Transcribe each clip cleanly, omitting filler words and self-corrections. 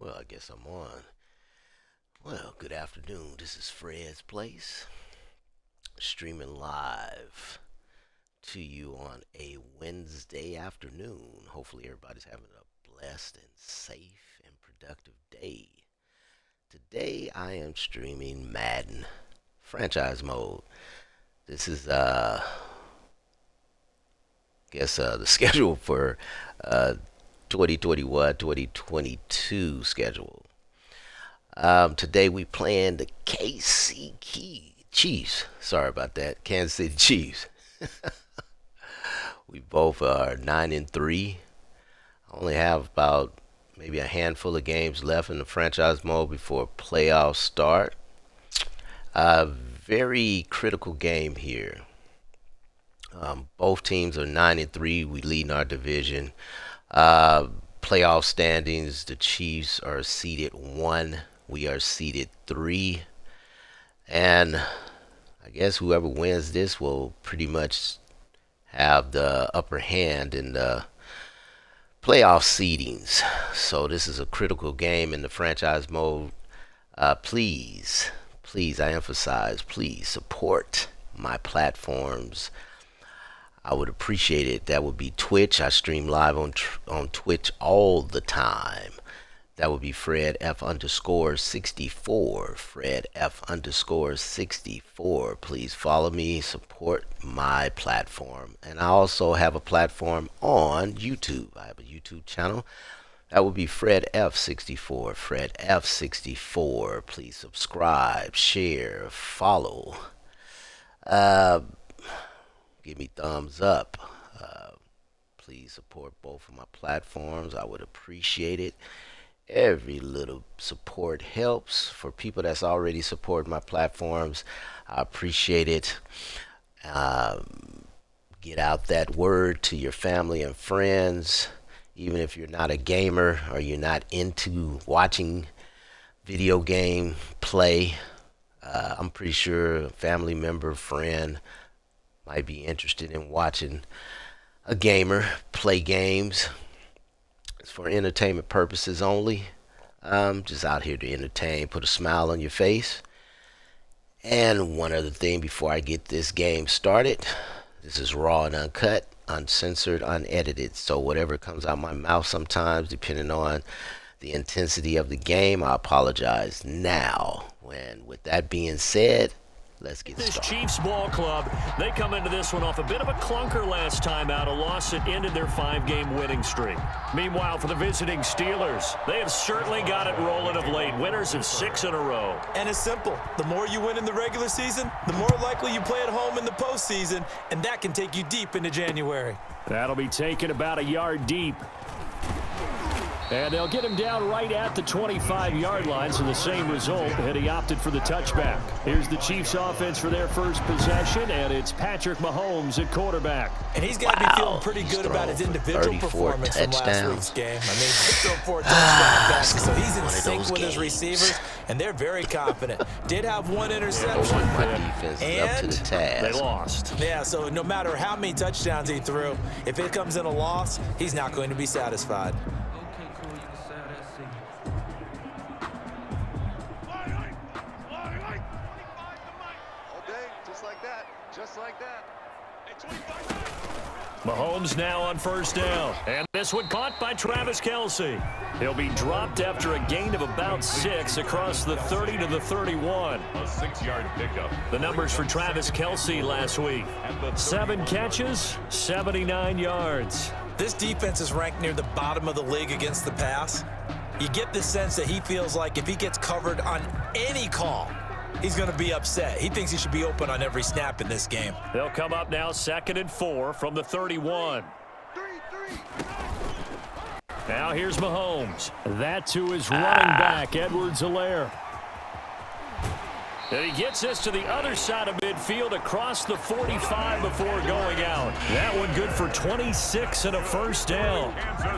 Well, I guess I'm on. Well, good afternoon. This is Fred's Place, streaming live to you on a Wednesday afternoon. Hopefully, everybody's having a blessed and safe and productive day. Today, I am streaming Madden franchise mode. This is, the schedule for 2021 2022 schedule. Today we playing the Chiefs. Sorry about that, Kansas City Chiefs. We both are 9-3. I only have about maybe a handful of games left in the franchise mode before playoffs start. Very critical game here. Both teams are 9-3. We lead in our division. Playoff standings: the Chiefs are seeded 1. We are seeded 3. And I guess whoever wins this will pretty much have the upper hand in the playoff seedings. So this is a critical game in the franchise mode. Please, I emphasize, please support my platforms. I would appreciate it. That would be Twitch. I stream live on Twitch all the time. That would be Fred F _64. Fred F _64. Please follow me, support my platform. And I also have a platform on YouTube. I have a YouTube channel. That would be Fred F 64. Fred F 64. Please subscribe, share, follow. Give me thumbs up. Please support both of my platforms. I would appreciate it. Every little support helps. For people that's already supported my platforms, I appreciate it. Get out that word to your family and friends. Even if you're not a gamer or you're not into watching video game play, I'm pretty sure a family member, friend might be interested in watching a gamer play games. It's for entertainment purposes only. I'm just out here to entertain, put a smile on your face. And one other thing before I get this game started: this is raw and uncut, uncensored, unedited. So whatever comes out my mouth sometimes, depending on the intensity of the game, I apologize now. And with that being said, let's get started. This Chiefs ball club, they come into this one off a bit of a clunker last time out, a loss that ended their 5-game winning streak. Meanwhile, for the visiting Steelers, they have certainly got it rolling of late. Winners of 6 in a row. And it's simple. The more you win in the regular season, the more likely you play at home in the postseason, and that can take you deep into January. That'll be taken about a yard deep. And they'll get him down right at the 25-yard line, so the same result, and he opted for the touchback. Here's the Chiefs offense for their first possession, and it's Patrick Mahomes at quarterback. And he's got to be feeling pretty good about his individual performance from last week's game. I mean, he threw 4 touchdown passes, so he's in sync with his receivers, and they're very confident. Did have 1 interception, and they lost. Yeah, so no matter how many touchdowns he threw, if it comes in a loss, he's not going to be satisfied. Mahomes now on first down. And this one caught by Travis Kelce. He'll be dropped after a gain of about 6 across the 30 to the 31. A 6-yard pickup. The numbers for Travis Kelce last week: 7 catches, 79 yards. This defense is ranked near the bottom of the league against the pass. You get the sense that he feels like if he gets covered on any call, he's going to be upset. He thinks he should be open on every snap in this game. They'll come up now 2nd and 4 from the 31. Now here's Mahomes. That to his running back, Edwards-Helaire. And he gets this to the other side of midfield across the 45 before going out. That one good for 26 and a first down.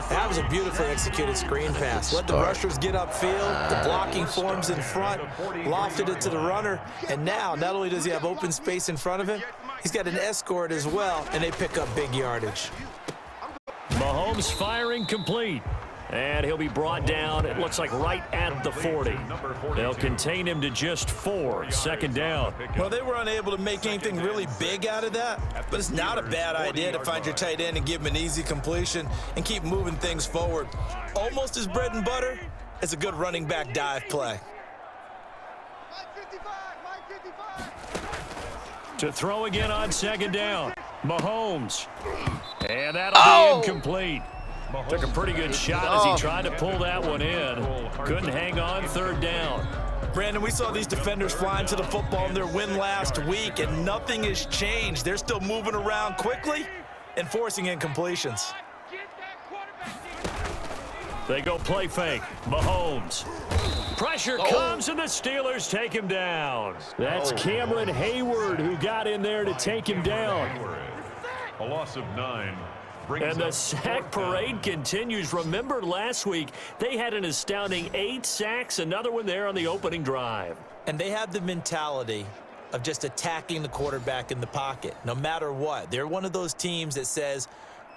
That was a beautifully executed screen pass. Let the rushers get upfield. The blocking forms in front. Lofted it to the runner. And now, not only does he have open space in front of him, he's got an escort as well, and they pick up big yardage. Mahomes firing complete. And he'll be brought down, it looks like, right at the 40. They'll contain him to just 4. Second down. Well, they were unable to make anything really big out of that, but it's not a bad idea to find your tight end and give him an easy completion and keep moving things forward. Almost as bread and butter as a good running back dive play. To throw again on second down. Mahomes. And that'll be incomplete. Took a pretty good shot as he tried to pull that one in. Couldn't hang on third down. Brandon, we saw these defenders flying to the football in their win last week, and nothing has changed. They're still moving around quickly and forcing incompletions. They go play fake. Mahomes. Pressure comes, and the Steelers take him down. That's Cameron Hayward who got in there to take him down. A loss of 9. And the sack parade continues. Remember last week, they had an astounding 8 sacks, another one there on the opening drive. And they have the mentality of just attacking the quarterback in the pocket, no matter what. They're one of those teams that says,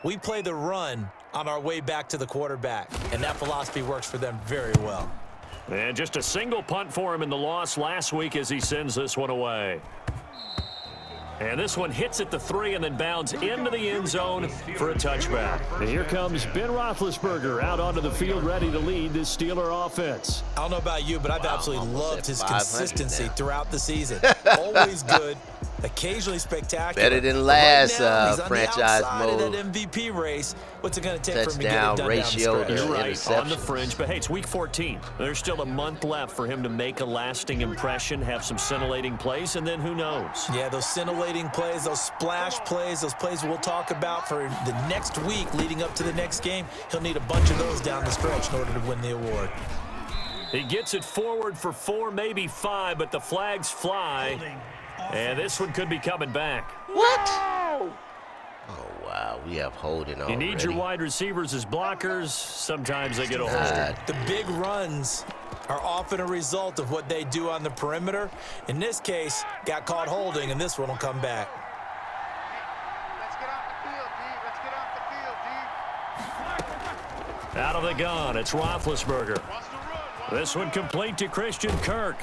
we play the run on our way back to the quarterback, and that philosophy works for them very well. And just a single punt for him in the loss last week as he sends this one away. And this one hits at the 3 and then bounds into the end zone for a touchback. And here comes Ben Roethlisberger out onto the field ready to lead this Steeler offense. I don't know about you, but I've absolutely loved his consistency throughout the season. Always good, occasionally spectacular. Better than last franchise mode. That MVP race. What's it going to take for him to get it Touchdown done ratio. down the stretch? You're right, on the fringe. But, hey, it's week 14. There's still a month left for him to make a lasting impression, have some scintillating plays, and then who knows? Yeah, those scintillating plays, those splash plays, those plays we'll talk about for the next week leading up to the next game. He'll need a bunch of those down the stretch in order to win the award. He gets it forward for 4, maybe 5, but the flags fly. And this one could be coming back. What? Oh, wow. We have holding on. You need your wide receivers as blockers. Sometimes they get a hold. The big runs are often a result of what they do on the perimeter. In this case, got caught holding, and this one will come back. Let's get off the field, D. Let's get off the field, D. Out of the gun, it's Roethlisberger. This one complete to Christian Kirk.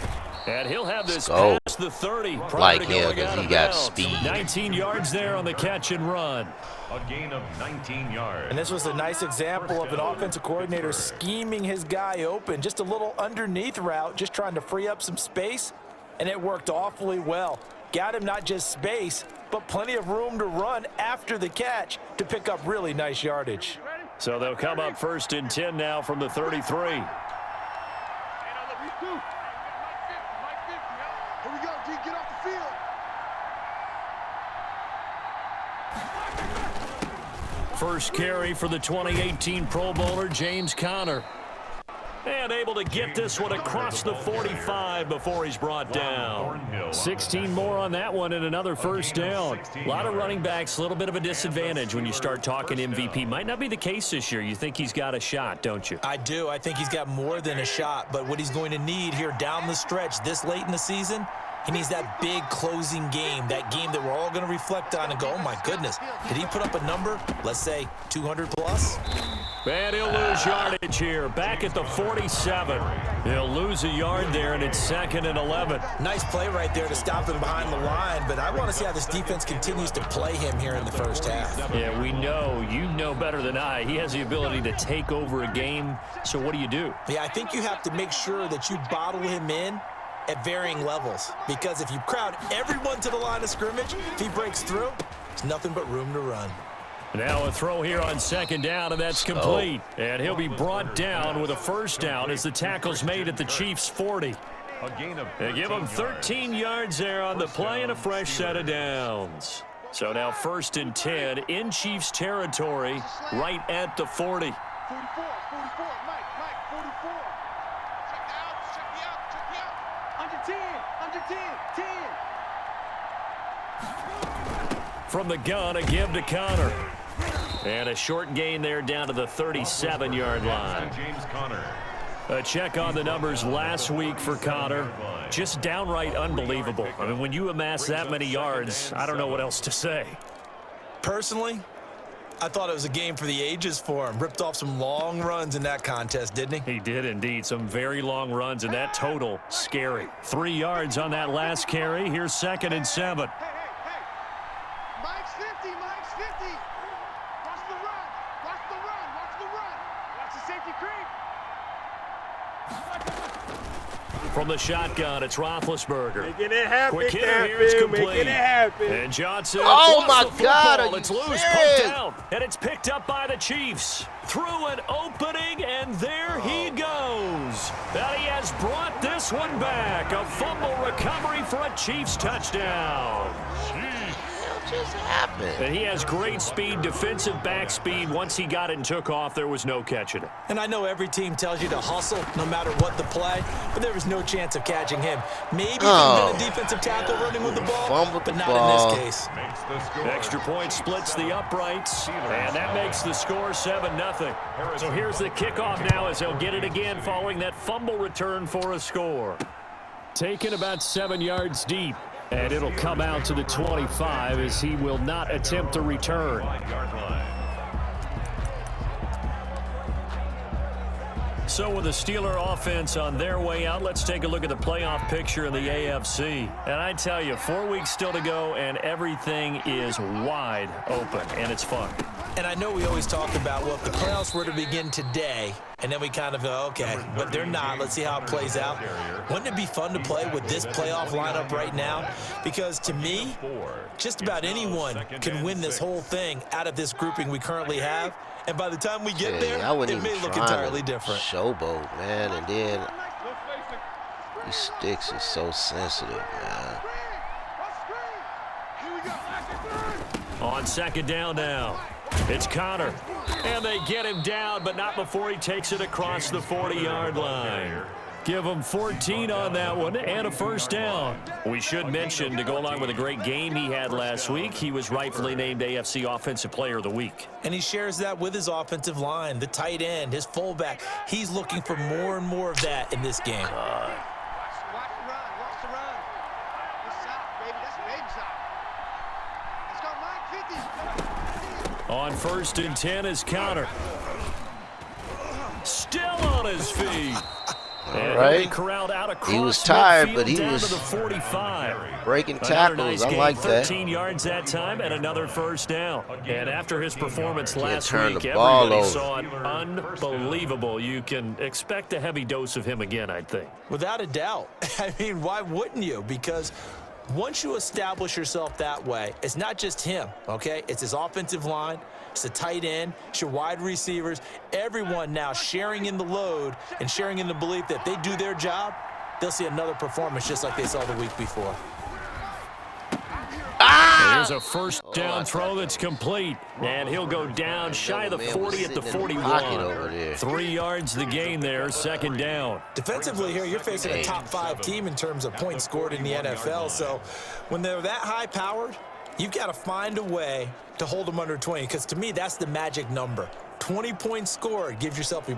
And he'll have this past the 30 prior like to him going because out he of got bounds. speed. 19 yards there on the catch and run. A gain of 19 yards. And this was a nice example of an offensive coordinator scheming his guy open. Just a little underneath route, just trying to free up some space, and it worked awfully well. Got him not just space, but plenty of room to run after the catch to pick up really nice yardage. So they'll come up 1st and 10 now from the 33. Here we go, D. Get off the field. First carry for the 2018 Pro Bowler, James Conner. And able to get this one across the 45 before he's brought down. 16 more on that one and another first down. A lot of running backs, a little bit of a disadvantage when you start talking MVP. Might not be the case this year. You think he's got a shot, don't you? I do. I think he's got more than a shot, but what he's going to need here down the stretch this late in the season, he needs that big closing game, that game that we're all going to reflect on and go, oh my goodness, did he put up a number, let's say 200 plus? And he'll lose yardage here, back at the 47. He'll lose a yard there, and it's 2nd and 11. Nice play right there to stop him behind the line, but I want to see how this defense continues to play him here in the first half. Yeah, we know, you know better than I, he has the ability to take over a game, so what do you do? Yeah, I think you have to make sure that you bottle him in at varying levels, because if you crowd everyone to the line of scrimmage, if he breaks through, there's nothing but room to run. Now a throw here on 2nd down, and that's complete. And he'll be brought down with a first down as the tackle's made at the Chiefs' 40. They give him 13 yards there on the play and a fresh set of downs. So now 1st and 10 in Chiefs territory, right at the 40. 44, Mike, 44. Check me out. Under 10. From the gun, a give to Conner. And a short gain there down to the 37-yard line. James Conner. A check on the numbers last week for Conner. Just downright unbelievable. I mean, when you amass that many yards, I don't know what else to say. Personally, I thought it was a game for the ages for him. Ripped off some long runs in that contest, didn't he? He did indeed. Some very long runs, and that total, scary. 3 yards on that last carry. Here's 2nd and 7. Hey. Mike's 50, Mike's 50. Watch the run. Watch the run. Watch the run. Watch the safety creep. From the shotgun, it's Roethlisberger. Making it happen, Quick hitter here, it's complete. Making it happen. And Johnson. Oh, my throws the God, football. are It's you loose, serious? put down, and it's picked up by the Chiefs. Through an opening, and there he goes. And he has brought this one back. A fumble recovery for a Chiefs touchdown. What just happened? And he has great speed, defensive back speed. Once he got it and took off, there was no catching it. And I know every team tells you to hustle no matter what the play, but there was no chance of catching him. Maybe if he'd been a defensive tackle running with the ball, Fumbled the but not ball. in this case. Makes the score. Extra point splits the uprights, and that makes the score 7-0. So here's the kickoff now as they'll get it again following that fumble return for a score. Taken about 7 yards deep, and it'll come out to the 25 as he will not attempt a return. 5-yard line. So with the Steeler offense on their way out, let's take a look at the playoff picture in the AFC. And I tell you, 4 weeks still to go, and everything is wide open, and it's fun. And I know we always talk about, well, if the playoffs were to begin today, and then we kind of go, okay, but they're not. Let's see how it plays out. Wouldn't it be fun to play with this playoff lineup right now? Because to me, just about anyone can win this whole thing out of this grouping we currently have. And by the time we get there, I wasn't it may even look trying entirely to different. showboat, man, and then these sticks are so sensitive, man. Here we go. On 2nd down now, it's Connor. And they get him down, but not before he takes it across the 40-yard line. Give him 14 on that one and a first down. We should mention, to go along with a great game he had last week, he was rightfully named AFC Offensive Player of the Week. And he shares that with his offensive line, the tight end, his fullback. He's looking for more and more of that in this game. Watch the run. Watch the run. Good shot, baby. That's a baby shot. Let's go, Mike. 50. On 1st and 10 is Connor. Still on his feet. All right. Corralled out across He was tired, midfield but he down was to the 45. breaking Another tackles. nice I game, like that. 13 yards that time and another first down. And after his performance last turn week, the ball everybody over. saw it unbelievable. You can expect a heavy dose of him again, I think. Without a doubt. I mean, why wouldn't you? Because once you establish yourself that way, it's not just him, okay? It's his offensive line, it's the tight end, it's your wide receivers, everyone now sharing in the load and sharing in the belief that they do their job, they'll see another performance just like they saw the week before. There's a first down throw that's complete, and he'll go down shy of the 40 at the 41. 3 yards the gain there, 2nd down. Defensively here, you're facing a top 5 team in terms of points scored in the NFL, so when they're that high-powered, you've got to find a way to hold them under 20, because to me, that's the magic number. 20 points scored, you give yourself your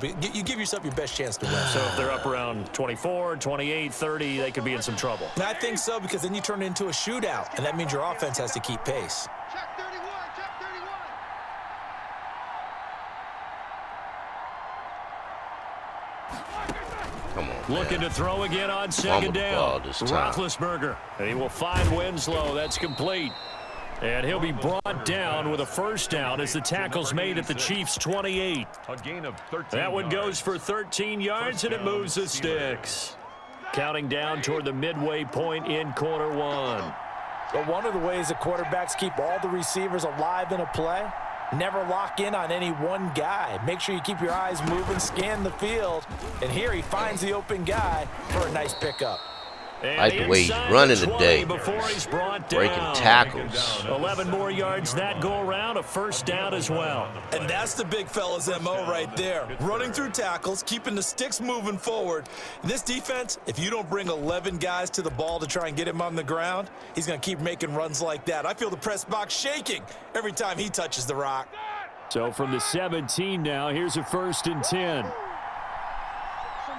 best chance to win. So if they're up around 24, 28, 30, they could be in some trouble. And I think so, because then you turn it into a shootout, and that means your offense has to keep pace. Check 31. Check 31. Come on, Looking man. to throw again on 2nd Fumbled the down. ball this time. Roethlisberger. And he will find Winslow. That's complete. And he'll be brought down with a first down as the tackle's made at the Chiefs' 28. A gain of 13 That one goes yards. for 13 yards, and it moves the sticks. Counting down toward the midway point in quarter one. But one of the ways that quarterbacks keep all the receivers alive in a play, never lock in on any one guy. Make sure you keep your eyes moving, scan the field, and here he finds the open guy for a nice pickup. And Like the way he's inside running the 20 today. before he's brought Breaking down. tackles. 11 more yards that go around, a first down as well. And that's the big fella's MO right there. Running through tackles, keeping the sticks moving forward. This defense, if you don't bring 11 guys to the ball to try and get him on the ground, he's going to keep making runs like that. I feel the press box shaking every time he touches the rock. So from the 17 now, here's a 1st and 10. So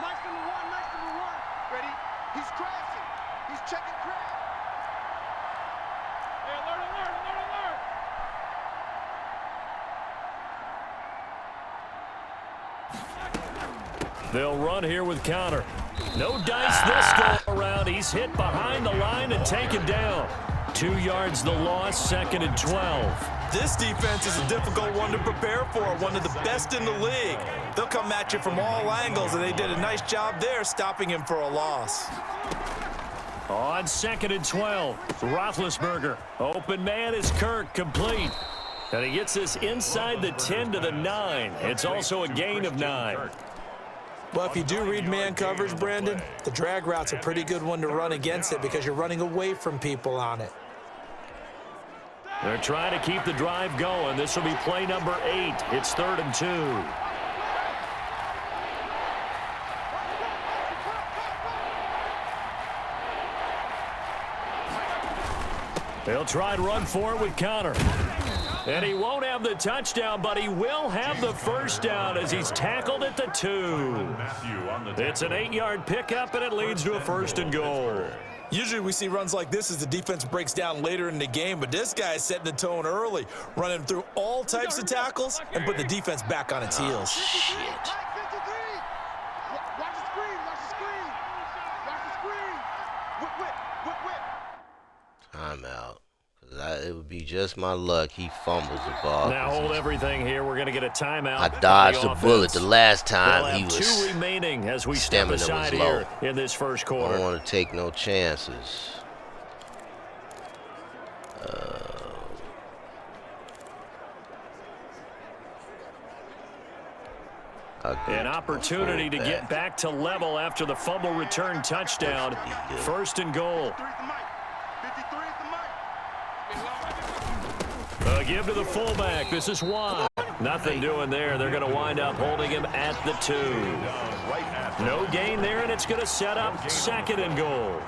Mike's number one. Ready? He's crashing. He's checking crash. Hey, alert. They'll run here with counter. No dice this go around. He's hit behind the line and taken down. 2 yards the loss, 2nd and 12. This defense is a difficult one to prepare for, one of the best in the league. They'll come at you from all angles, and they did a nice job there stopping him for a loss. On 2nd and 12, Roethlisberger. Open man is Kirk, complete. And he gets this inside the 10 to the 9. It's also a gain of 9. Well, if you do read man coverage, Brandon, the drag route's a pretty good one to run against it because you're running away from people on it. They're trying to keep the drive going. This will be play number 8. It's 3rd and 2. They'll try and run for it with counter. And he won't have the touchdown, but he will have the first down as he's tackled at the 2. It's an 8-yard pickup, and it leads to a 1st and goal. Usually we see runs like this as the defense breaks down later in the game, but this guy is setting the tone early, running through all types of tackles and put the defense back on its heels. Shit. Watch the screen, watch the screen. Watch the screen. Whip. Timeout. It would be just my luck. He fumbles the ball. Now hold everything here. We're going to get a timeout. I dodged the bullet the last time We'll he have was. 2 remaining as we step stamina was aside low. here in this first I quarter. don't want to take no chances. An opportunity to get back to level after the fumble return touchdown. 1st and goal. 53 at the mic. Give to the fullback. This is Watt. Nothing doing there. They're going to wind up holding him at the 2. No gain there, and it's going to set up 2nd and goal.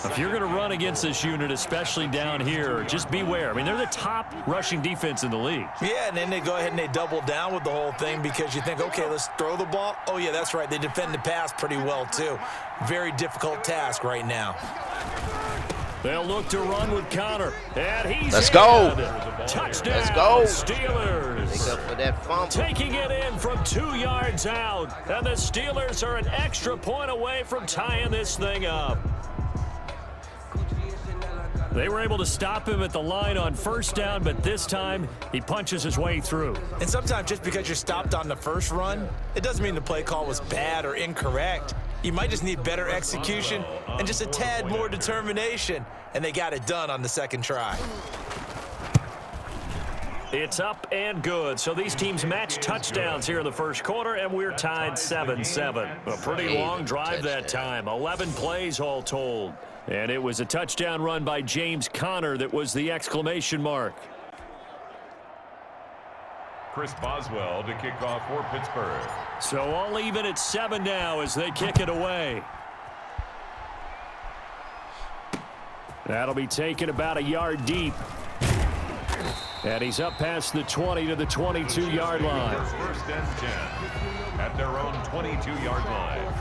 If you're going to run against this unit, especially down here, just beware. I mean, they're the top rushing defense in the league. Yeah, and then they go ahead and they double down with the whole thing because you think, okay, let's throw the ball. Oh, yeah, that's right. They defend the pass pretty well, too. Very difficult task right now. They'll look to run with counter. And he's Let's go. Touchdown, Let's go. Steelers. Make up for that fumble. Taking it in from 2 yards out. And the Steelers are an extra point away from tying this thing up. They were able to stop him at the line on 1st down, but this time he punches his way through. And sometimes just because you're stopped on the first run, it doesn't mean the play call was bad or incorrect. You might just need better execution and just a tad more determination, and they got it done on the 2nd try. It's up and good. So these teams match touchdowns here in the first quarter, and we're tied 7-7. A pretty long drive that time. 11 plays all told. And it was a touchdown run by James Conner that was the exclamation mark. Chris Boswell to kick off for Pittsburgh. So all even at 7 now as they kick it away. That'll be taken about a yard deep. And he's up past the 20 to the 22-yard line. 1st and 10 at their own 22-yard line.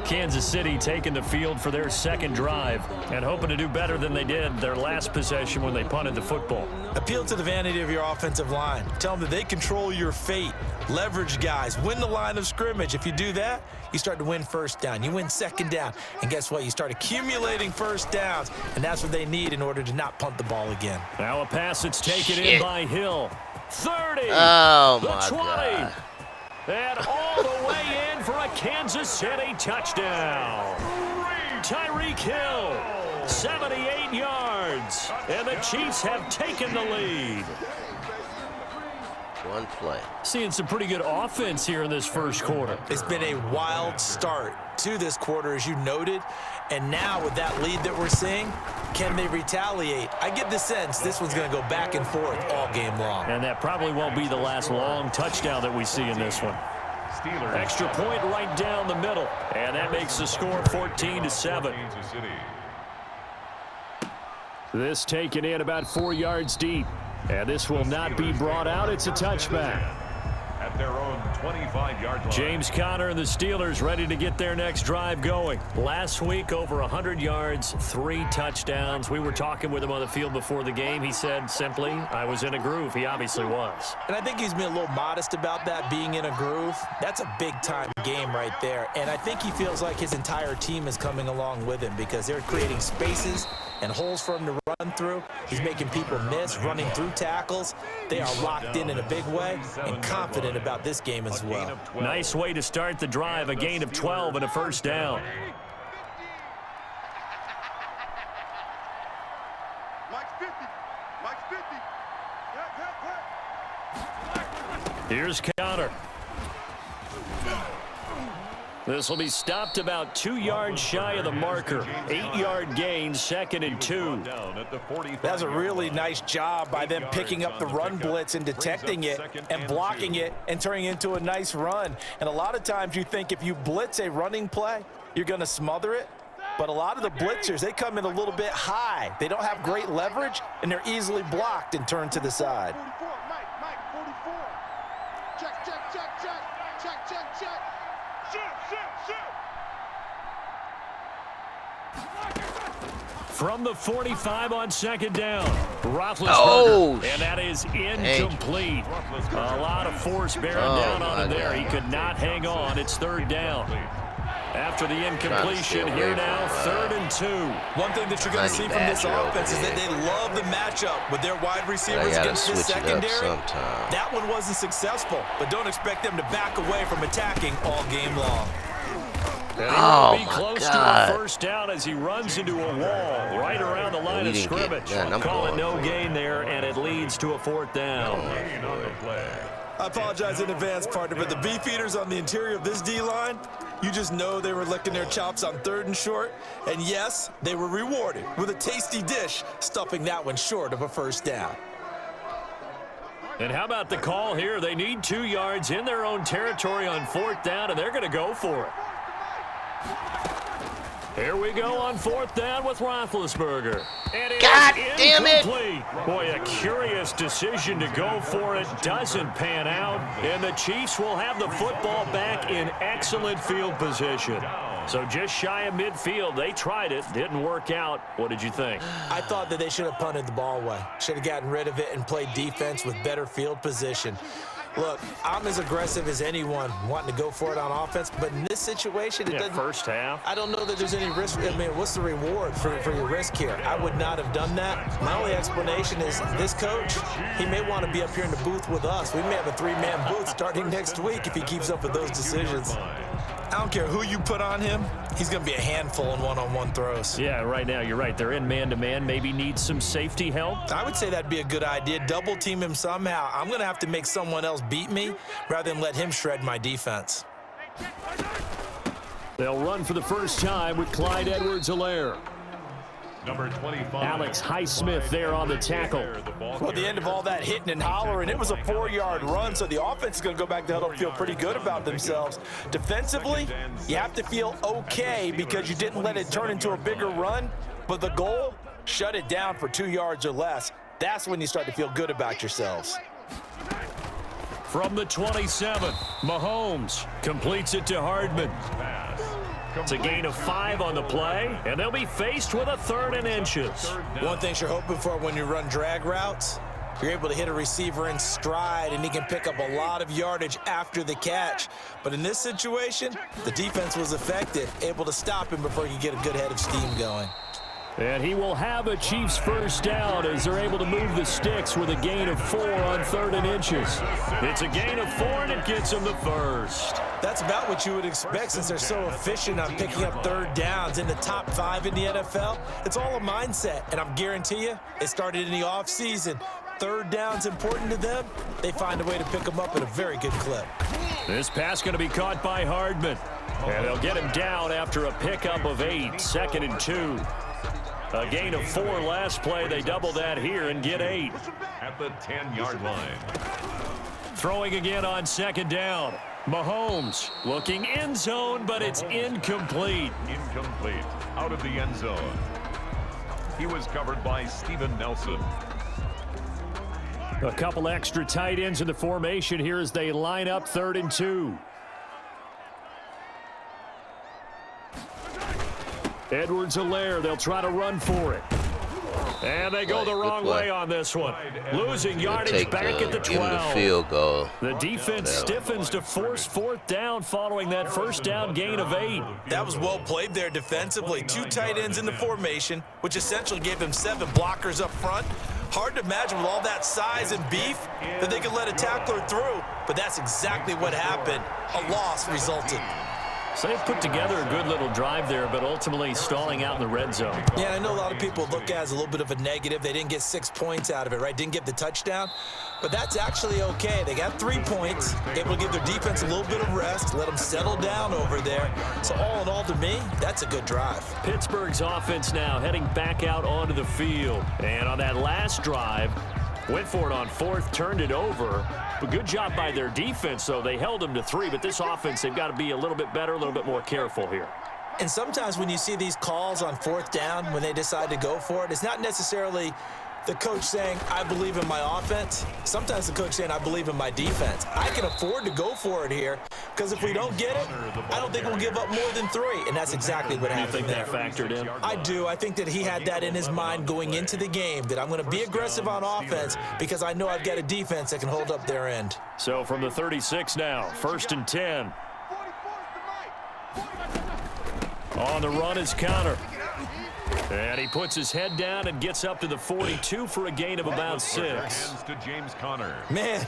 Kansas City taking the field for their 2nd drive and hoping to do better than they did their last possession when they punted the football. Appeal to the vanity of your offensive line. Tell them that they control your fate. Leverage guys. Win the line of scrimmage. If you do that, you start to win 1st down. You win 2nd down. And guess what? You start accumulating 1st downs, and that's what they need in order to not punt the ball again. Now a pass that's taken in by Hill. 30. Oh, the my 20. God. And all the way in for a Kansas City touchdown. Tyreek Hill, 78 yards. And the Chiefs have taken the lead. One play. Seeing some pretty good offense here in this first quarter. It's been a wild start to this quarter, as you noted. And now with that lead that we're seeing, can they retaliate? I get the sense this one's going to go back and forth all game long. And that probably won't be the last long touchdown that we see in this one. Steelers. Extra point right down the middle. And that makes the score 14-7. Kansas City. This taken in about 4 yards deep. And this will not be brought out. It's a touchback. at their own 25-yard line. James Conner and the Steelers ready to get their next drive going. Last week, over 100 yards, 3 touchdowns. We were talking with him on the field before the game. He said simply, I was in a groove. He obviously was. And I think he's been a little modest about that, being in a groove. That's a big-time game right there. And I think he feels like his entire team is coming along with him because they're creating spaces and holes for him to run through. He's making people miss, running through tackles. They are locked in a big way and confident about this game as well. Nice way to start the drive, a gain of 12 and a first down. Mike's 50. Mike's 50. Here's Conner. This will be stopped about 2 yards shy of the marker. 8-yard gain, 2nd and 2. That's a really nice job by them picking up the run blitz and detecting it and blocking it and turning it into a nice run. And a lot of times you think if you blitz a running play, you're going to smother it. But a lot of the blitzers, they come in a little bit high. They don't have great leverage, and they're easily blocked and turned to the side. 44. Mike, 44. Check, check, check, check. Check, check, check. From the 45 on 2nd down, Roethlisberger, Oh, and that is incomplete. A lot of force bearing down on him there. He could not hang on. It's 3rd down. After the incompletion, here now, 3rd and 2. One thing that you're going to see from this offense is that they love the matchup with their wide receivers against this secondary. That one wasn't successful, but don't expect them to back away from attacking all game long. And he will be close to a first down as he runs into a wall right around the line of scrimmage. Call it no gain there, and it leads to a 4th down. I apologize in advance, partner, but the beefeaters on the interior of this D-line, you just know they were licking their chops on 3rd and short. And yes, they were rewarded with a tasty dish, stuffing that one short of a first down. And how about the call here? They need 2 yards in their own territory on 4th down, and they're going to go for it. Here we go on 4th down with Roethlisberger. And God damn it! Boy, a curious decision to go for it. Doesn't pan out. And the Chiefs will have the football back in excellent field position. So just shy of midfield. They tried it. Didn't work out. What did you think? I thought that they should have punted the ball away. Should have gotten rid of it and played defense with better field position. Look, I'm as aggressive as anyone wanting to go for it on offense, but in this situation, it doesn't. First half. I don't know that there's any risk. I mean, what's the reward for your risk here? I would not have done that. My only explanation is this coach, he may want to be up here in the booth with us. We may have a 3-man booth starting next week if he keeps up with those decisions. I don't care who you put on him. He's going to be a handful in one-on-one throws. Yeah, right now, you're right. They're in man-to-man. Maybe need some safety help. I would say that'd be a good idea. Double team him somehow. I'm going to have to make someone else beat me rather than let him shred my defense. They'll run for the first time with Clyde Edwards-Helaire. Number 25. Alex Highsmith there on the tackle. Well, at the end of all that hitting and hollering, it was a 4-yard run, so the offense is going to go back to huddle and feel pretty good about themselves. Defensively, you have to feel okay because you didn't let it turn into a bigger run, but the goal, shut it down for 2 yards or less. That's when you start to feel good about yourselves. From the 27, Mahomes completes it to Hardman. It's a gain of 5 on the play, and they'll be faced with a 3rd and inches. One thing you're hoping for when you run drag routes, you're able to hit a receiver in stride, and he can pick up a lot of yardage after the catch. But in this situation, the defense was effective, able to stop him before he could get a good head of steam going. And he will have a Chiefs first down as they're able to move the sticks with a gain of 4 on 3rd and inches. It's a gain of 4, and it gets them the first. That's about what you would expect since they're so efficient on picking up 3rd downs in the top 5 in the NFL. It's all a mindset, and I'm guarantee you it started in the offseason. 3rd down's important to them. They find a way to pick them up at a very good clip. This pass going to be caught by Hardman. And they'll get him down after a pickup of 8, 2nd and 2. A gain of 4 last play. They double that here and get 8. At the 10-yard line. Throwing again on 2nd down. Mahomes looking end zone, but it's incomplete. Incomplete. Out of the end zone. He was covered by Steven Nelson. A couple extra tight ends in the formation here as they line up 3rd and 2. Edwards-Helaire, they'll try to run for it. And they go the wrong way on this one. Losing yardage back at the 12. Give him the field goal. The defense stiffens to force 4th down following that 1st down gain of 8. That was well played there defensively. 2 tight ends in the formation, which essentially gave them 7 blockers up front. Hard to imagine with all that size and beef that they could let a tackler through, but that's exactly what happened. A loss resulted. So they've put together a good little drive there, but ultimately stalling out in the red zone. Yeah, I know a lot of people look at it as a little bit of a negative. They didn't get 6 points out of it, right? Didn't get the touchdown. But that's actually okay. They got 3 points, able to give their defense a little bit of rest, let them settle down over there. So all in all, to me, that's a good drive. Pittsburgh's offense now heading back out onto the field. And on that last drive, went for it on 4th, turned it over. A good job by their defense, though. They held them to 3, but this offense, they've got to be a little bit better, a little bit more careful here. And sometimes when you see these calls on 4th down, when they decide to go for it, it's not necessarily the coach saying, I believe in my offense. Sometimes the coach saying, I believe in my defense. I can afford to go for it here because if we don't get it, I don't think we'll give up more than 3. And that's exactly what happened there. You think that factored in? I do. I think that he had that in his mind going into the game, that I'm going to be aggressive on offense because I know I've got a defense that can hold up their end. So from the 36 now, 1st and 10. On the run is Connor. And he puts his head down and gets up to the 42 for a gain of about 6. To James Conner. Man,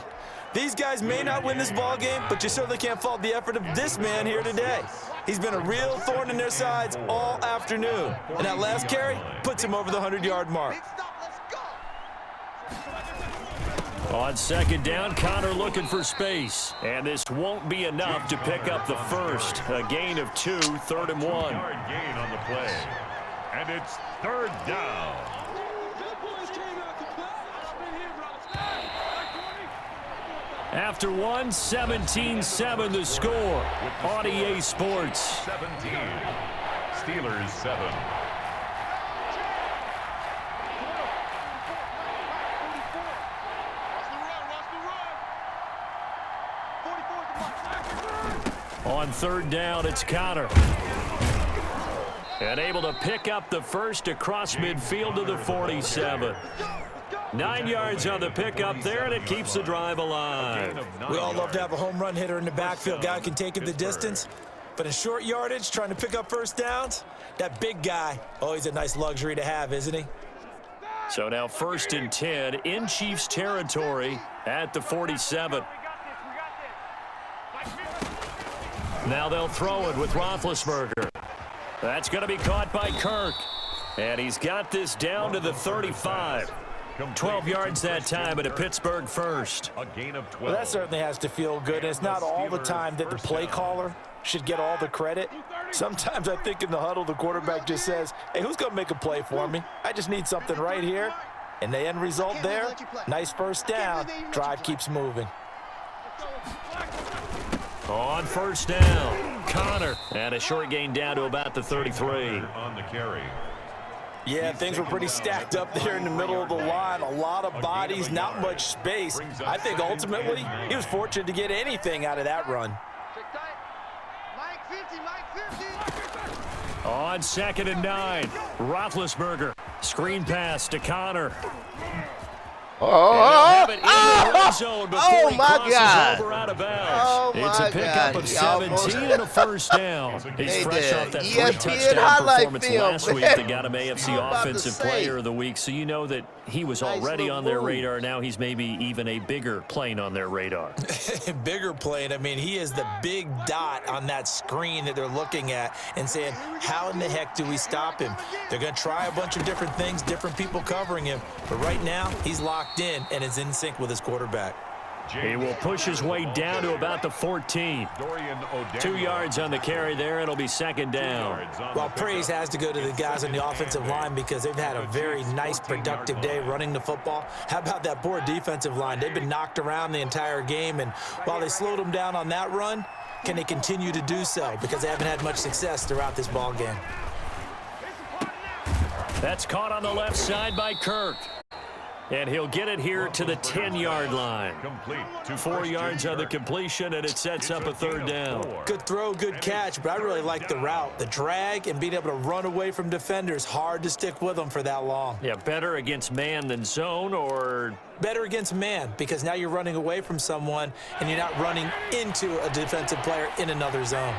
these guys may not win this ball game, but you certainly can't fault the effort of this man here today. He's been a real thorn in their sides all afternoon. And that last carry puts him over the 100-yard mark. On 2nd down, Connor looking for space. And this won't be enough to pick up the 1st. A gain of 2, 3rd and 1. Yard gain on the play. And it's 3rd down. After 1, 17-7 the score on EA Sports. 17. Steelers 7. On 3rd down, it's Connor. And able to pick up the 1st across midfield to the 47. 9 yards on the pickup there, and it keeps the drive alive. We all love to have a home run hitter in the backfield. Guy can take it the distance. But in short yardage, trying to pick up 1st downs, that big guy, oh, he's a nice luxury to have, isn't he? So now 1st and 10 in Chiefs territory at the 47. Now they'll throw it with Roethlisberger. That's going to be caught by Kirk. And he's got this down to the 35. 12 yards that time, but a Pittsburgh 1st. A gain of 12. Well, that certainly has to feel good. And it's not all the time that the play caller should get all the credit. Sometimes I think in the huddle, the quarterback just says, hey, who's going to make a play for me? I just need something right here. And the end result there, nice 1st down. Drive keeps moving. On 1st down, Connor. And a short gain down to about the 33. On the carry. Yeah, things were pretty stacked up there in the middle of the line. A lot of bodies, not much space. I think ultimately he was fortunate to get anything out of that run. On 2nd and 9, Roethlisberger. Screen pass to Connor. Oh my God. Over out of bounds. Oh, it's a pickup of 17 and a 1st down. He's fresh off that 3-touchdown performance last week that got him AFC Offensive Player of the Week. So you know that he was already on their radar. Now he's maybe even a bigger plane on their radar. Bigger plane. I mean, he is the big dot on that screen that they're looking at and saying, how in the heck do we stop him? They're going to try a bunch of different things, different people covering him. But right now, he's locked in and is in sync with his quarterback. He will push his way down to about the 14. 2 yards on the carry there. It'll be 2nd down. Well, praise has to go to the guys on the offensive line because they've had a very nice, productive day running the football. How about that poor defensive line? They've been knocked around the entire game, and while they slowed them down on that run, can they continue to do so? Because they haven't had much success throughout this ball game. That's caught on the left side by Kirk. And he'll get it here to the 10-yard line. Complete to 4 yards on the completion, and it sets up a third down. Good throw, good catch, but I really like the route. The drag and being able to run away from defenders, hard to stick with them for that long. Yeah, better against man than zone, or Better against man, because now you're running away from someone and you're not running into a defensive player in another zone.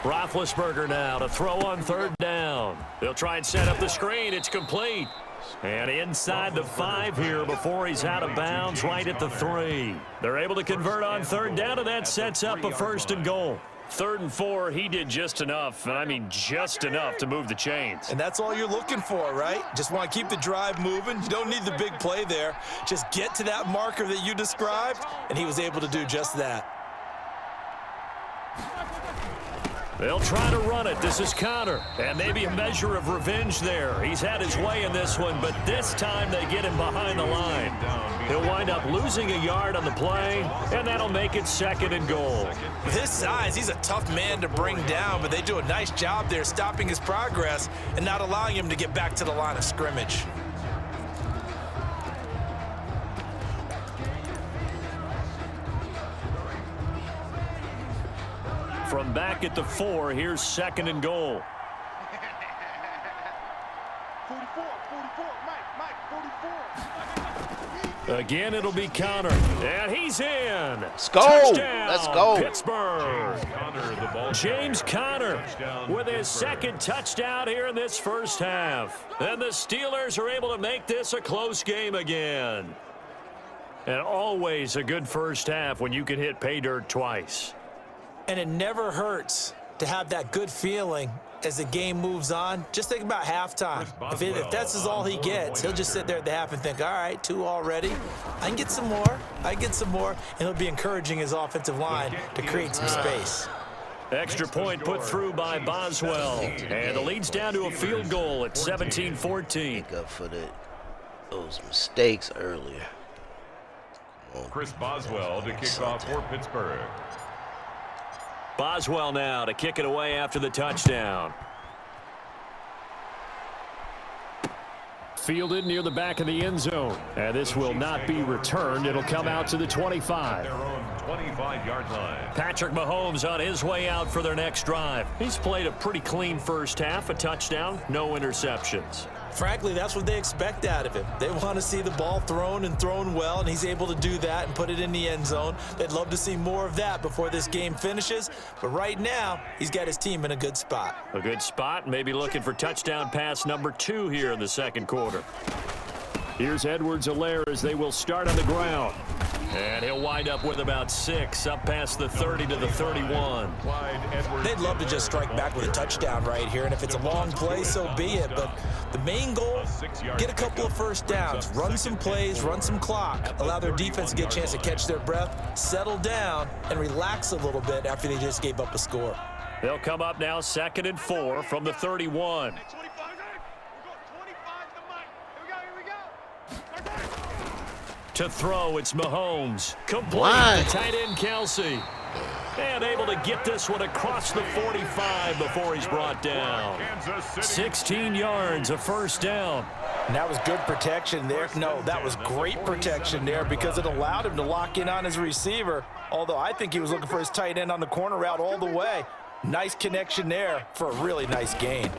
Roethlisberger now to throw on third down. They'll try and set up the screen. It's complete. And inside the 5 here before he's out of bounds, right at the 3. They're able to convert on third down, and that sets up a 1st and goal. 3rd and 4, he did just enough, and I mean just enough to move the chains. And that's all you're looking for, right? Just want to keep the drive moving. You don't need the big play there. Just get to that marker that you described, and he was able to do just that. They'll try to run it. This is Connor. And maybe a measure of revenge there. He's had his way in this one, but this time they get him behind the line. He'll wind up losing a yard on the play, and that'll make it 2nd and goal. With his size, he's a tough man to bring down, but they do a nice job there stopping his progress and not allowing him to get back to the line of scrimmage. From back at the 4, here's 2nd and goal. 44, Mike, 44. Again, it'll be Connor. And he's in. Let's go. Touchdown, Let's go. Pittsburgh. James Conner with his 2nd touchdown here in this first half. And the Steelers are able to make this a close game again. And always a good first half when you can hit pay dirt twice. And it never hurts to have that good feeling as the game moves on. Just think about halftime. If that's all he gets, he'll just sit there at the half and think, all right, 2 already. I can get some more. And he'll be encouraging his offensive line to create some space. Extra point put through by Boswell. And the lead's down to a field goal at 17-14. Make up for those mistakes earlier. Chris Boswell to kick off for Pittsburgh. Boswell now to kick it away after the touchdown. Fielded near the back of the end zone. And this will not be returned. It'll come out to the 25. Their own 25-yard line. Patrick Mahomes on his way out for their next drive. He's played a pretty clean first half, a touchdown, no interceptions. Frankly, that's what they expect out of him. They want to see the ball thrown and thrown well, and he's able to do that and put it in the end zone. They'd love to see more of that before this game finishes, but right now, he's got his team in a good spot. A good spot, maybe looking for touchdown pass number 2 here in the 2nd quarter. Here's Edwards-Helaire as they will start on the ground. And he'll wind up with about 6, up past the 30 to the 31. They'd love to just strike back with a touchdown right here, and if it's a long play, so be it. But the main goal, get a couple of first downs, run some plays, run some clock, allow their defense to get a chance to catch their breath, settle down, and relax a little bit after they just gave up a score. They'll come up now 2nd and 4 from the 31. To throw, it's Mahomes. Complete to tight end Kelsey. And able to get this one across the 45 before he's brought down. 16 yards, a first down. And that was good protection there. No, that was great protection there because it allowed him to lock in on his receiver. Although I think he was looking for his tight end on the corner route all the way. Nice connection there for a really nice gain.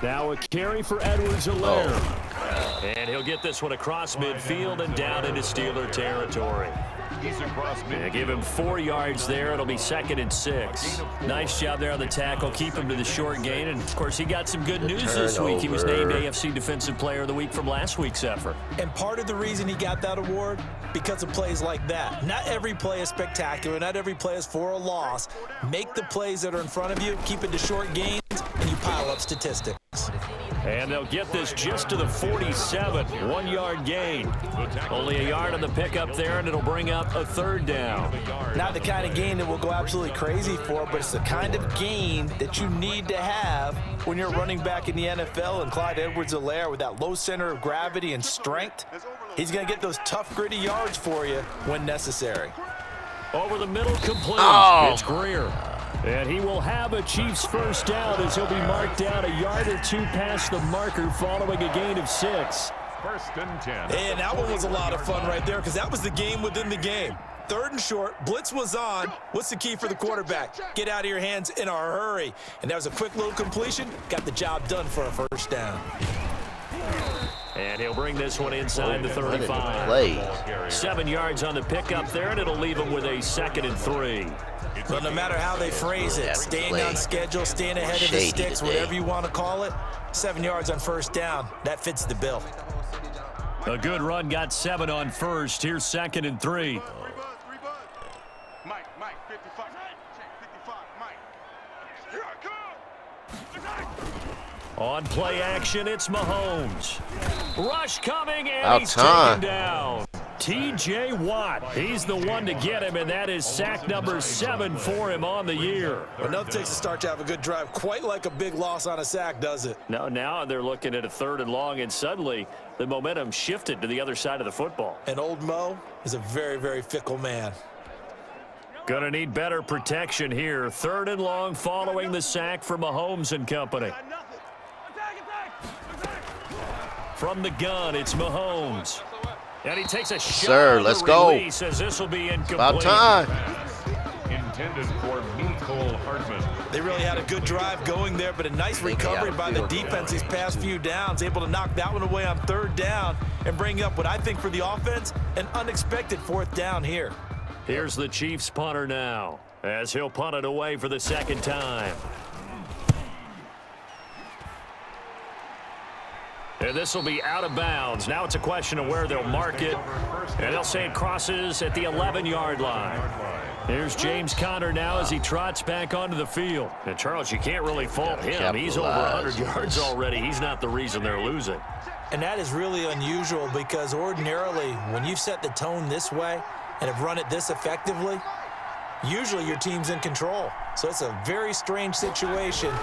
Now a carry for Edwards-Helaire. And he'll get this one across midfield and down into Steeler territory. Yeah, give him 4 yards there. It'll be 2nd and 6. Nice job there on the tackle. Keep him to the short gain. And, of course, he got some good news this week. He was named AFC Defensive Player of the Week from last week's effort. And part of the reason he got that award, because of plays like that. Not every play is spectacular. Not every play is for a loss. Make the plays that are in front of you. Keep it to short gains, and you pile up statistics. And they'll get this just to the 47, 1-yard gain. Only a yard on the pickup there, and it'll bring up a 3rd down. Not the kind of gain that we'll go absolutely crazy for, but it's the kind of gain that you need to have when you're running back in the NFL. And Clyde Edwards-Helaire, with that low center of gravity and strength, he's going to get those tough, gritty yards for you when necessary. Over the middle, complete. It's Greer. And he will have a Chiefs first down as he'll be marked down a yard or two past the marker following a gain of 6. First and 10. And that one was a lot of fun right there because that was the game within the game. 3rd and short, blitz was on. What's the key for the quarterback? Get out of your hands in a hurry. And that was a quick little completion. Got the job done for a first down. And he'll bring this one inside the 35. 7 yards on the pickup there, and it'll leave him with a 2nd and 3. But no matter how they phrase it, staying on schedule, staying ahead of the sticks, whatever you want to call it, 7 yards on first down, that fits the bill. A good run got 7 on first. Here's 2nd and 3. Mike, 55. Check, 55, Mike. Here I come. On play action, it's Mahomes. Rush coming, and About he's time. taken down. T.J. Watt, he's the one to get him, and that is sack number 7 for him on the year. Enough takes a start to have a good drive, quite like a big loss on a sack, does it? Now they're looking at a 3rd and long, and suddenly the momentum shifted to the other side of the football. And old Mo is a very, very fickle man. Gonna need better protection here. 3rd and long following the sack for Mahomes and company. From the gun, it's Mahomes. And he takes a shot. Sir, let's go. As this will be incomplete. About time. Intended for Nicole Hartman. They really had a good drive going there, but a nice recovery by the defense these past few downs, able to knock that one away on 3rd down and bring up what I think for the offense, an unexpected 4th down here. Here's the Chiefs punter now, as he'll punt it away for the 2nd time. And this will be out of bounds. Now it's a question of where they'll mark it. And they'll say it crosses at the 11-yard line. Here's James Conner now as he trots back onto the field. And, Charles, you can't really fault him. He's over 100 yards already. He's not the reason they're losing. And that is really unusual because ordinarily when you've set the tone this way and have run it this effectively, usually your team's in control. So it's a very strange situation.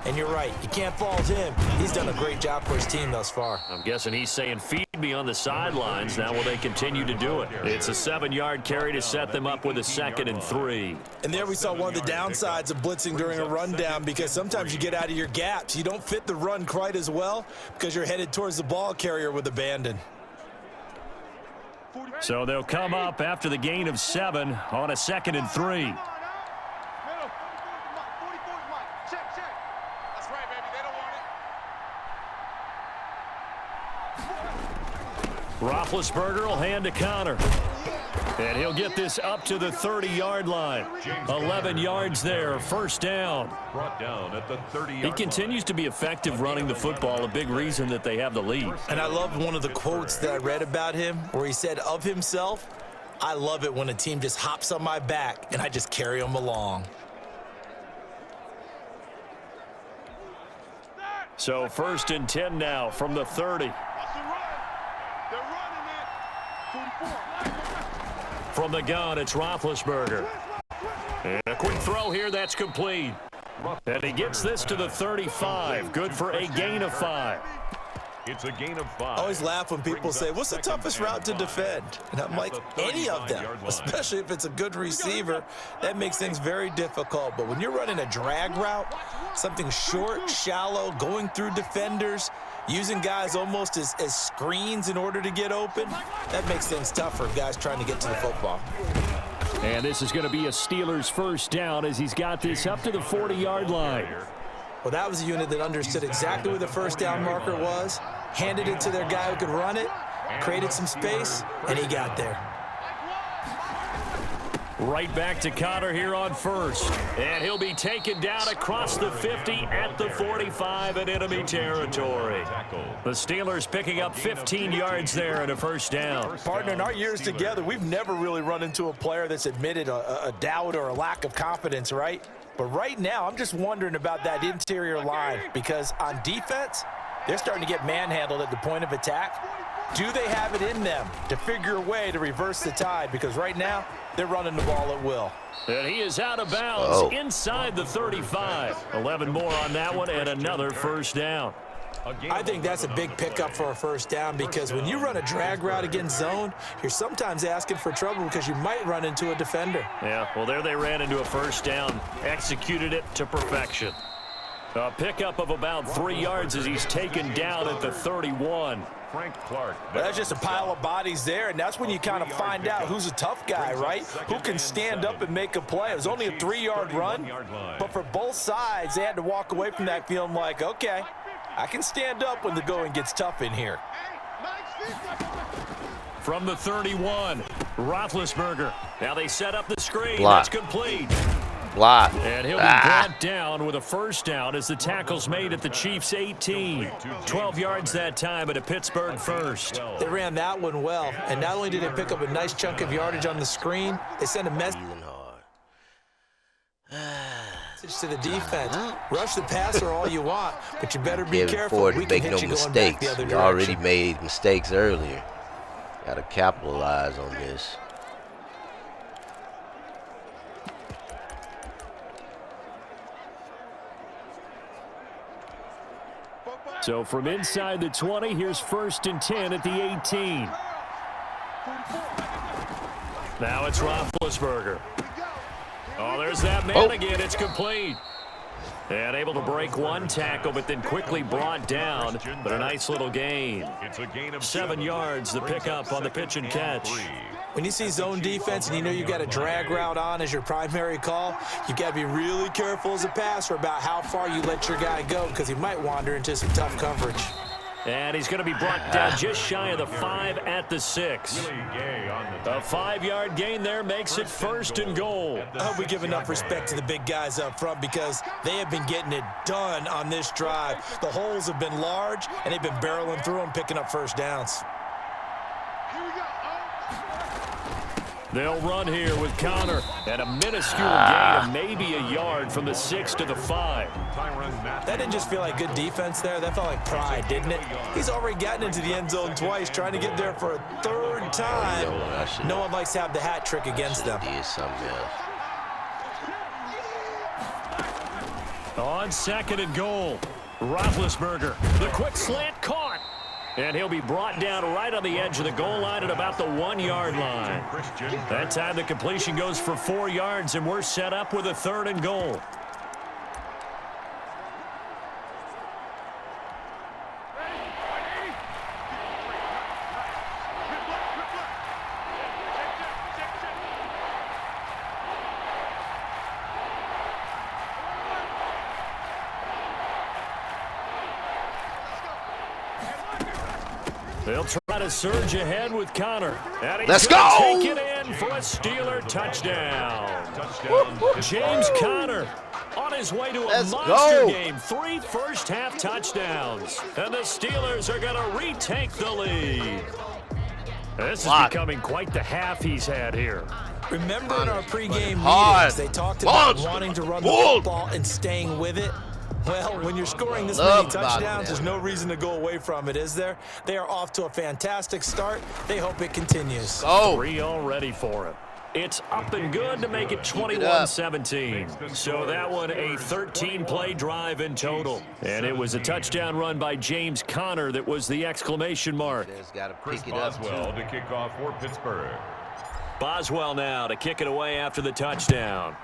And you're right, you can't fault him. He's done a great job for his team thus far. I'm guessing he's saying, feed me on the sidelines. Now will they continue to do it? It's a 7-yard carry to set them up with a 2nd and 3. And there we saw one of the downsides of blitzing during a rundown because sometimes you get out of your gaps. You don't fit the run quite as well because you're headed towards the ball carrier with abandon. So they'll come up after the gain of 7 on a 2nd and 3. Roethlisberger will hand to Conner. And he'll get this up to the 30-yard line. 11 yards there, first down. Brought down at the 30-yard He continues to be effective running the football, a big reason that they have the lead. And I love one of the quotes that I read about him where he said of himself, I love it when a team just hops on my back and I just carry them along. So 1st and 10 now from the 30. From the gun, it's Roethlisberger. And a quick throw here, that's complete. And he gets this to the 35. Good for a gain of 5. It's a gain of 5. I always laugh when people say, what's the toughest route to defend? And I'm like, any of them, especially if it's a good receiver. That makes things very difficult. But when you're running a drag route, something short, shallow, going through defenders, using guys almost as screens in order to get open, that makes things tough for guys trying to get to the football. And this is going to be a Steelers first down as he's got this up to the 40-yard line. Well, that was a unit that understood exactly where the first down marker was, handed it to their guy who could run it, created some space, and he got there. Right back to Conner here on first. And he'll be taken down across the 50 at the 45 in enemy territory. The Steelers picking up 15 yards there and a first down. Partner, in our years together, we've never really run into a player that's admitted a doubt or a lack of confidence, right? But right now, I'm just wondering about that interior line because on defense, they're starting to get manhandled at the point of attack. Do they have it in them to figure a way to reverse the tide? Because right now, they're running the ball at will. And he is out of bounds inside the 35. 11 more on that one and another first down. I think that's a big pickup for a first down because when you run a drag route against zone, you're sometimes asking for trouble because you might run into a defender. Yeah, well, there they ran into a first down, executed it to perfection. A pickup of about 3 yards as he's taken down at the 31. Frank Clark. That's just a pile of bodies there, and that's when you kind of find out who's a tough guy, right? Who can stand up and make a play. It was only a 3-yard run, but for both sides, they had to walk away from that feeling like, okay, I can stand up when the going gets tough in here. From the 31, Roethlisberger. Now they set up the screen. Block. That's complete. Block. And he'll be brought down with a first down as the tackle's made at the Chiefs' 18. 12 yards that time at a Pittsburgh first. They ran that one well, and not only did they pick up a nice chunk of yardage on the screen, they sent a message to the defense. Rush the passer all you want, but you better be careful. We can hit you going back the other direction. We already made mistakes earlier. Got to capitalize on this. So from inside the 20, here's 1st and 10 at the 18. Now it's Roethlisberger. Oh, there's that man again. It's complete. And able to break one tackle, but then quickly brought down. But a nice little gain. 7 yards, the pickup on the pitch and catch. When you see zone defense and you know you've got a drag route on as your primary call, you've got to be really careful as a passer about how far you let your guy go because he might wander into some tough coverage. And he's going to be brought down just shy of the 5 at the 6. A 5-yard gain there makes it 1st and goal. I hope we give enough respect to the big guys up front because they have been getting it done on this drive. The holes have been large, and they've been barreling through them, picking up first downs. They'll run here with Connor at a minuscule gain of maybe a yard from the 6 to the 5. That didn't just feel like good defense there. That felt like pride, didn't it? He's already gotten into the end zone twice, trying to get there for a 3rd time. No one likes to have the hat trick against them. On 2nd and goal, Roethlisberger. The quick slant caught. And he'll be brought down right on the edge of the goal line at about the 1-yard line. That time the completion goes for 4 yards, and we're set up with a 3rd and goal. They'll try to surge ahead with Connor. Let's go! Take it in for a Steeler touchdown. James Conner on his way to a monster game. 3 first-half touchdowns. And the Steelers are going to retake the lead. This is becoming quite the half he's had here. Remember in our pregame meetings, they talked about wanting to run the football and staying with it? Well, when you're scoring this many touchdowns, there's no reason to go away from it, is there? They are off to a fantastic start. They hope it continues. 3 already for him. It's up and good to make it 21-17. So that one a 13-play drive in total. And it was a touchdown run by James Conner that was the exclamation mark. Chris Boswell to kick off for Pittsburgh. Boswell now to kick it away after the touchdown.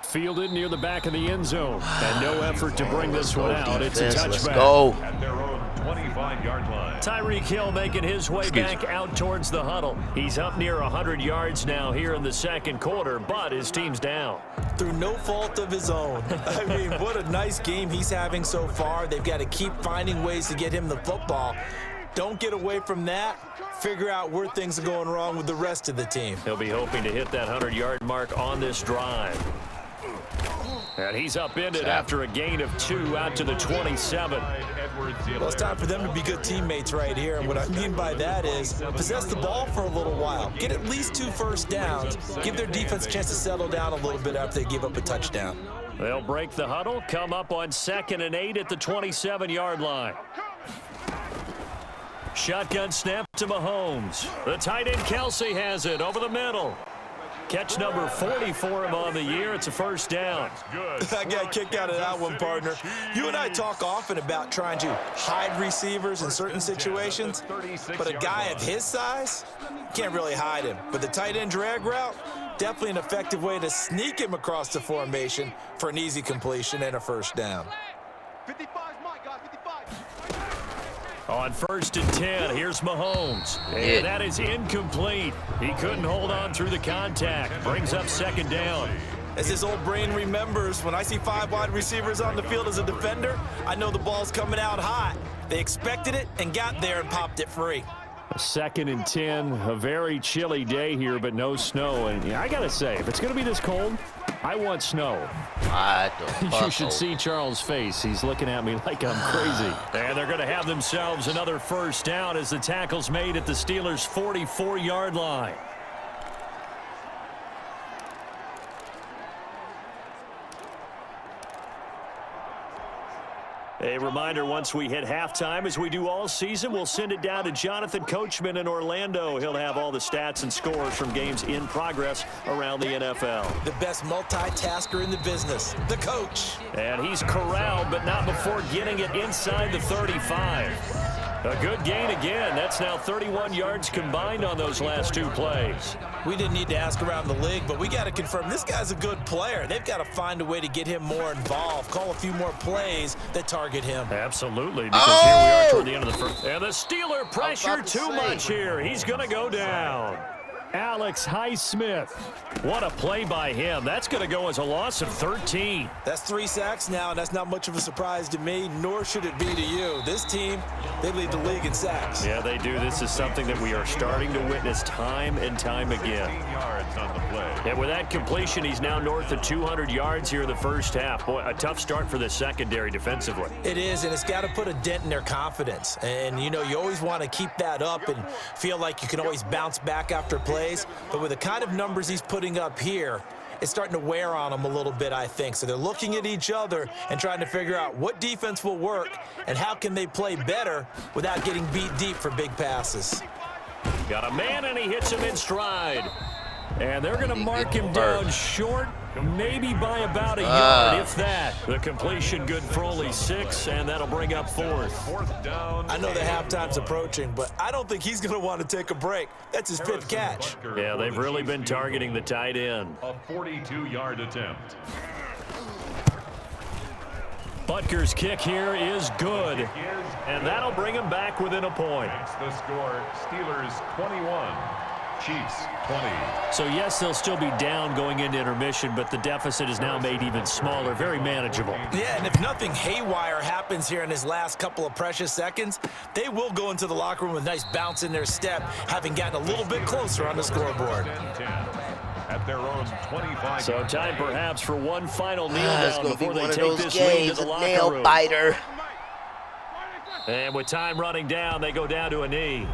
Fielded near the back of the end zone. And no effort to bring this one out. It's a touchback. Let's go. At their own 25-yard line. Tyreek Hill making his way back out towards the huddle. He's up near 100 yards now here in the 2nd quarter, but his team's down. Through no fault of his own. I mean, what a nice game he's having so far. They've got to keep finding ways to get him the football. Don't get away from that. Figure out where things are going wrong with the rest of the team. He'll be hoping to hit that 100-yard mark on this drive. And he's upended after a gain of 2 out to the 27. Well, it's time for them to be good teammates right here. And what I mean by that is possess the ball for a little while. Get at least 2 first downs. Give their defense a chance to settle down a little bit after they give up a touchdown. They'll break the huddle, come up on 2nd and 8 at the 27-yard line. Shotgun snap to Mahomes. The tight end Kelsey has it over the middle. Catch number 40 for him on the year. It's a first down. I got a kick out of that one, partner. You and I talk often about trying to hide receivers in certain situations, but a guy of his size, can't really hide him. But the tight end drag route, definitely an effective way to sneak him across the formation for an easy completion and a first down. 55's mine, guys, 55. On 1st and 10, here's Mahomes. And that is incomplete. He couldn't hold on through the contact. Brings up 2nd down. As his old brain remembers, when I see 5 wide receivers on the field as a defender, I know the ball's coming out hot. They expected it and got there and popped it free. 2nd and 10, a very chilly day here, but no snow. And I got to say, if it's going to be this cold, I want snow. You should see Charles' face. He's looking at me like I'm crazy. And they're going to have themselves another first down as the tackle's made at the Steelers' 44-yard line. A reminder, once we hit halftime, as we do all season, we'll send it down to Jonathan Coachman in Orlando. He'll have all the stats and scores from games in progress around the NFL. The best multitasker in the business, the coach. And he's corralled, but not before getting it inside the 35. A good gain again. That's now 31 yards combined on those last 2 plays. We didn't need to ask around the league, but we got to confirm this guy's a good player. They've got to find a way to get him more involved, call a few more plays that target him. Absolutely, because here we are toward the end of the first. And the Steeler pressure too much here. He's going to go down. Alex Highsmith. What a play by him. That's going to go as a loss of 13. That's 3 sacks now, and that's not much of a surprise to me, nor should it be to you. This team, they lead the league in sacks. Yeah, they do. This is something that we are starting to witness time and time again. And with that completion, he's now north of 200 yards here in the first half. Boy, a tough start for the secondary defensively. It is, and it's got to put a dent in their confidence. And, you know, you always want to keep that up and feel like you can always bounce back after plays. But with the kind of numbers he's putting up here, it's starting to wear on them a little bit, I think. So they're looking at each other and trying to figure out what defense will work and how can they play better without getting beat deep for big passes. Got a man, and he hits him in stride. And they're going to mark him down short, maybe by about a yard, if that. The completion good for only 6, and that'll bring up 4th. I know the halftime's approaching, but I don't think he's going to want to take a break. That's his 5th catch. Yeah, they've really been targeting the tight end. A 42-yard attempt. Butker's kick here is good, and that'll bring him back within a point. The score, Steelers 21. Chiefs 20. So, yes, they'll still be down going into intermission, but the deficit is now made even smaller, very manageable. Yeah, and if nothing haywire happens here in his last couple of precious seconds, they will go into the locker room with a nice bounce in their step, having gotten a little bit closer on the scoreboard. At their own 25. So time perhaps for one final kneel down before they take this lead to games, the a locker nail room. biter. And with time running down, they go down to a knee.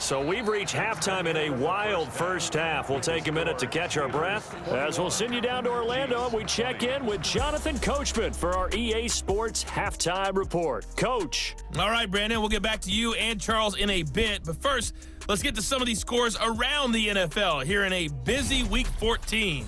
So we've reached halftime in a wild first half. We'll take a minute to catch our breath as we'll send you down to Orlando and we check in with Jonathan Coachman for our EA Sports Halftime Report. Coach. All right, Brandon, we'll get back to you and Charles in a bit. But first, let's get to some of these scores around the NFL here in a busy Week 14.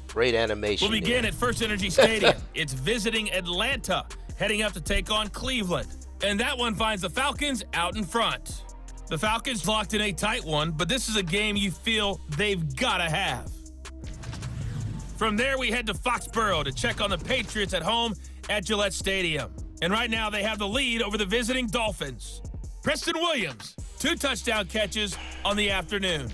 Great animation. We'll begin at First Energy Stadium. It's visiting Atlanta, heading up to take on Cleveland. And that one finds the Falcons out in front. The Falcons locked in a tight one, but this is a game you feel they've got to have. From there, we head to Foxborough to check on the Patriots at home at Gillette Stadium. And right now, they have the lead over the visiting Dolphins. Preston Williams, 2 touchdown catches on the afternoon.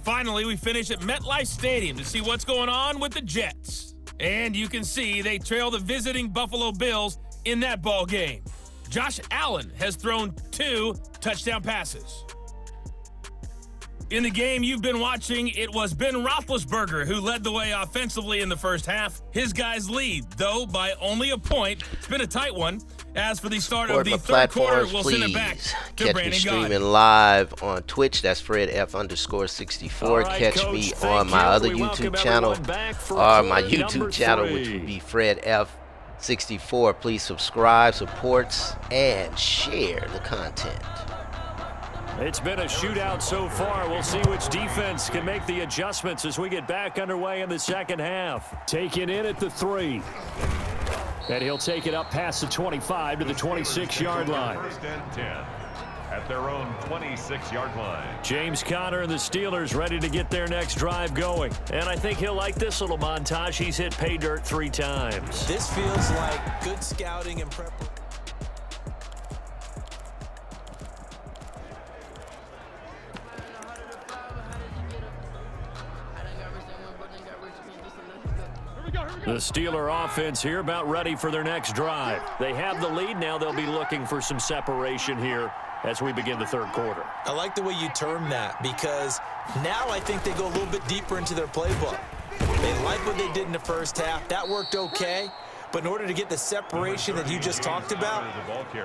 Finally, we finish at MetLife Stadium to see what's going on with the Jets. And you can see they trail the visiting Buffalo Bills in that ball game. Josh Allen has thrown 2 touchdown passes. In the game you've been watching, it was Ben Roethlisberger who led the way offensively in the first half. His guys lead, though, by only a point. It's been a tight one. As for the start of the third quarter, we'll send it back to Catch Brandon me Gaudin. streaming live on Twitch. That's FredF_64. Right, Catch Coach, me thank on my you. other We YouTube welcome channel, everyone back for or my quarter YouTube number channel, 3. which would be FredF64. Please subscribe, support, and share the content. It's been a shootout so far. We'll see which defense can make the adjustments as we get back underway in the second half. Taken in at the 3. And he'll take it up past the 25 to the 26-yard line. First and 10 at their own 26-yard line. James Conner and the Steelers ready to get their next drive going. And I think he'll like this little montage. He's hit pay dirt 3 times. This feels like good scouting and preparation. The Steeler offense here about ready for their next drive. They have the lead. Now they'll be looking for some separation here as we begin the third quarter. I like the way you term that, because now I think they go a little bit deeper into their playbook. They like what they did in the first half. That worked okay. But in order to get the separation that you just talked about,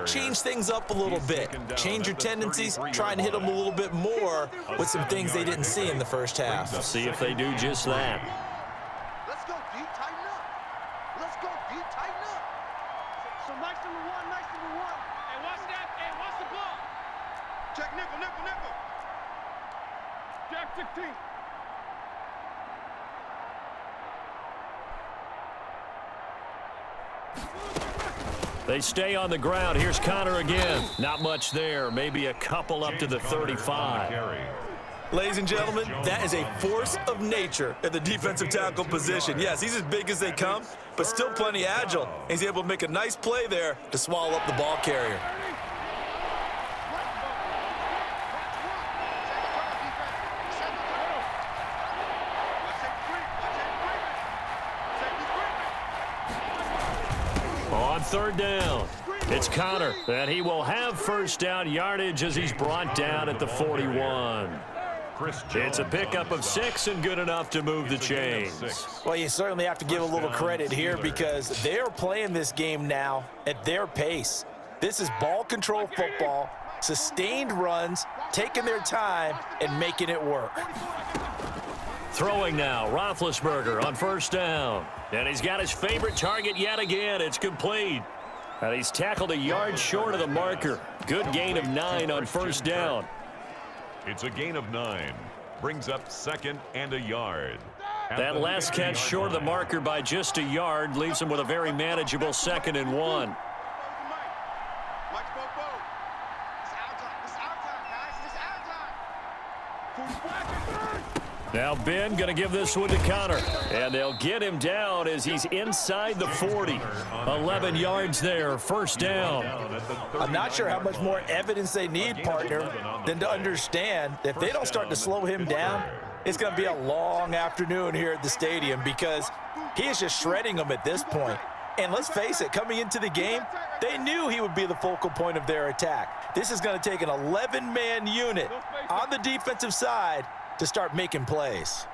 change things up a little bit. Change your tendencies, try and hit them a little bit more with some things they didn't see in the first half. See if they do just that. Let's go deep, tighten up. Let's go deep, tighten up. So nice number one, nice number one. Hey, watch that. Hey, watch the ball. Check nickel, nickel, nickel. Jack 16. They stay on the ground. Here's Conner again. Not much there. Maybe a couple up to the 35. Ladies and gentlemen, that is a force of nature at the defensive tackle position. Yes, he's as big as they come, but still plenty agile. He's able to make a nice play there to swallow up the ball carrier. On third down, it's Conner, and he will have first down yardage as he's brought down at the 41. It's a pickup of 6 and good enough to move the chains. Well, you certainly have to give a little credit here because they're playing this game now at their pace. This is ball control football, sustained runs, taking their time and making it work. Throwing now, Roethlisberger on first down. And he's got his favorite target yet again. It's complete. And he's tackled a yard short of the marker. Good gain of 9 on first down. It's a gain of 9. Brings up 2nd and a yard. That last catch short of the marker by just a yard leaves him with a very manageable 2nd and 1. Now Ben going to give this one to Conner. And they'll get him down as he's inside the 40. 11 yards there, first down. I'm not sure how much more evidence they need, partner, than to understand that if they don't start to slow him down, it's going to be a long afternoon here at the stadium because he is just shredding them at this point. And let's face it, coming into the game, they knew he would be the focal point of their attack. This is going to take an 11-man unit on the defensive side to start making plays.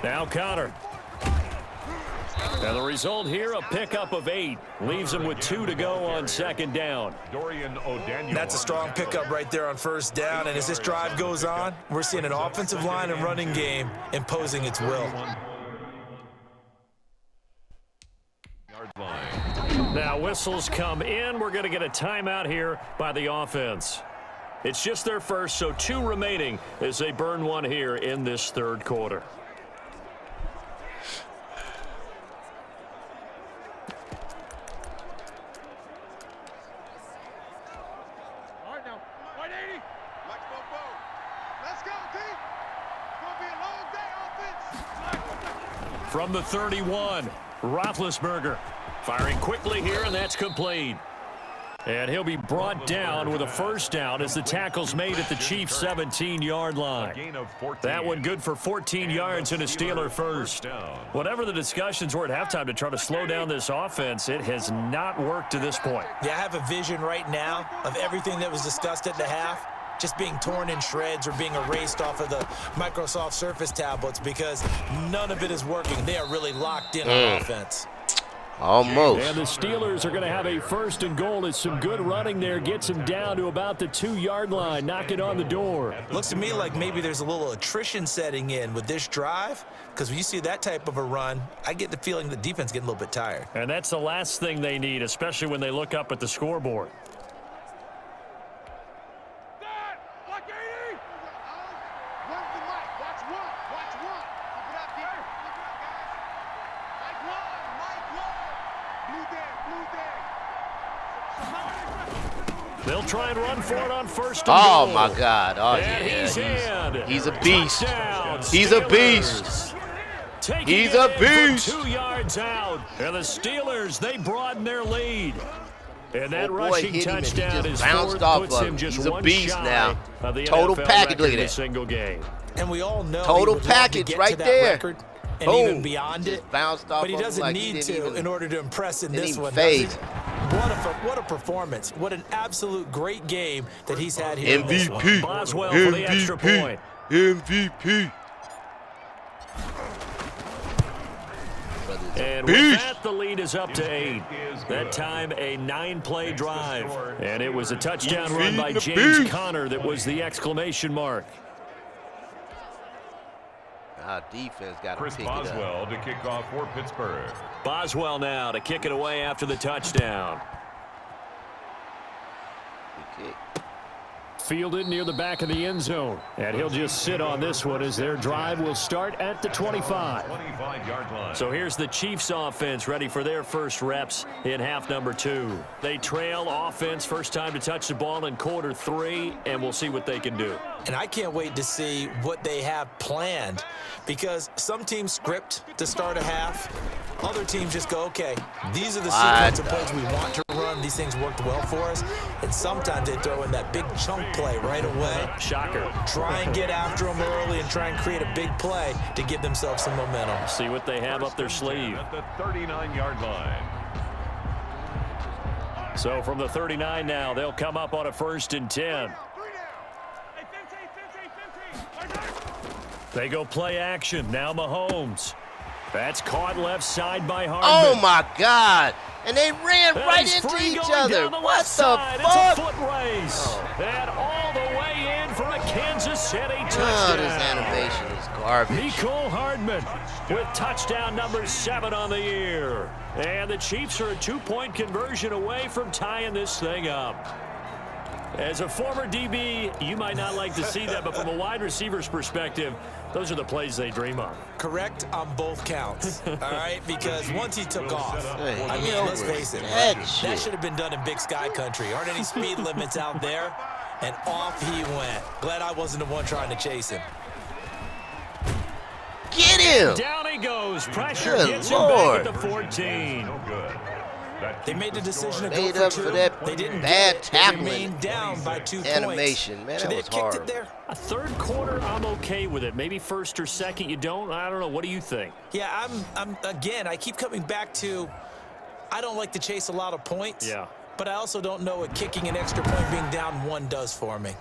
Now Conner. And the result here, a pickup of 8. Leaves him with 2 to go on second down. That's a strong pickup right there on first down. And as this drive goes on, we're seeing an offensive line and running game imposing its will. Now whistles come in. We're going to get a timeout here by the offense. It's just their first, so 2 remaining as they burn one here in this third quarter. All right now, 180. Let's go, team. It's going to be a long day, offense. From the 31, Roethlisberger firing quickly here, and that's complete. And he'll be brought down with a first down as the tackle's made at the Chiefs' 17-yard line. That one good for 14 yards and a Steeler first. Whatever the discussions were at halftime to try to slow down this offense, it has not worked to this point. Yeah, I have a vision right now of everything that was discussed at the half just being torn in shreds or being erased off of the Microsoft Surface tablets because none of it is working. They are really locked in on offense. Almost. And the Steelers are going to have a first and goal. It's some good running there. Gets him down to about the 2-yard line. Knock it on the door. Looks to me like maybe there's a little attrition setting in with this drive because when you see that type of a run, I get the feeling the defense getting a little bit tired. And that's the last thing they need, especially when they look up at the scoreboard. They'll try and run for it on first and Oh, goal. my God. Oh, And yeah. he's He's a beast. Touchdown, He's a Steelers. beast. Taking He's it a in beast. from 2 yards out. And the Steelers, they broaden their lead. And that Oh, boy, rushing hit him and he touchdown just is bounced fourth, off puts of him him. just He's a one beast shy now. of the Total NFL package, look record at in a that. single game. And we all know Total he would love to package get right to that there. record and Boom. even beyond Just it. bounced off But he of him doesn't like he need didn't to even- in order to impress in didn't this even one. phase. does he? What a performance. What an absolute great game that he's had here in this one. MVP. Boswell for the extra point. MVP. And Beast. with that, the lead is up to 8. That time, a 9-play drive. And it was a touchdown run by the James beast. Conner that was the exclamation mark. Our defense got to Chris pick it up. Boswell to kick off for Pittsburgh. Boswell now to kick it away after the touchdown. Good kick. Fielded near the back of the end zone. And he'll just sit on this one as their drive will start at the 25. 25-yard line. So here's the Chiefs offense ready for their first reps in half number 2. They trail offense, first time to touch the ball in quarter 3, and we'll see what they can do. And I can't wait to see what they have planned, because some teams script to start a half. Other teams just go, okay, these are the sequence of plays we want to run. These things worked well for us. And sometimes they throw in that big chunk play right away. Shocker. Try and get after them early and try and create a big play to give themselves some momentum. See what they have up their sleeve. At the 39-yard line. So from the 39 now, they'll come up on a 1st and 10. They go play action. Now Mahomes. That's caught left side by Hardman. Oh, my God. And they ran And right he's into free each going other. down the What left the side. It's a fuck? foot race. And all the way in for a Kansas City Oh, touchdown. this animation is garbage. Nicole Hardman with touchdown number 7 on the year. And the Chiefs are a 2-point conversion away from tying this thing up. As a former DB, you might not like to see that, but from a wide receiver's perspective, those are the plays they dream of. Correct on both counts, all right? Because once he took off, Hey, I mean, let's face it, that that shit. should have been done in Big Sky Country. Aren't any speed limits out there? And off he went. Glad I wasn't the one trying to chase him. Get him. Down he goes. Pressure Good gets him Lord. back at the 14. No good. That They keeps made the the decision to score go Made for up 2. for that They didn't bad get it. They tackling. remained down by 2 Animation, points. man, Should that they was have kicked horrible. it there? A third quarter, I'm okay with it. Maybe first or second, you don't. I don't know. What do you think? Yeah, again, I keep coming back to, I don't like to chase a lot of points. Yeah. But I also don't know what kicking an extra point being down 1 does for me.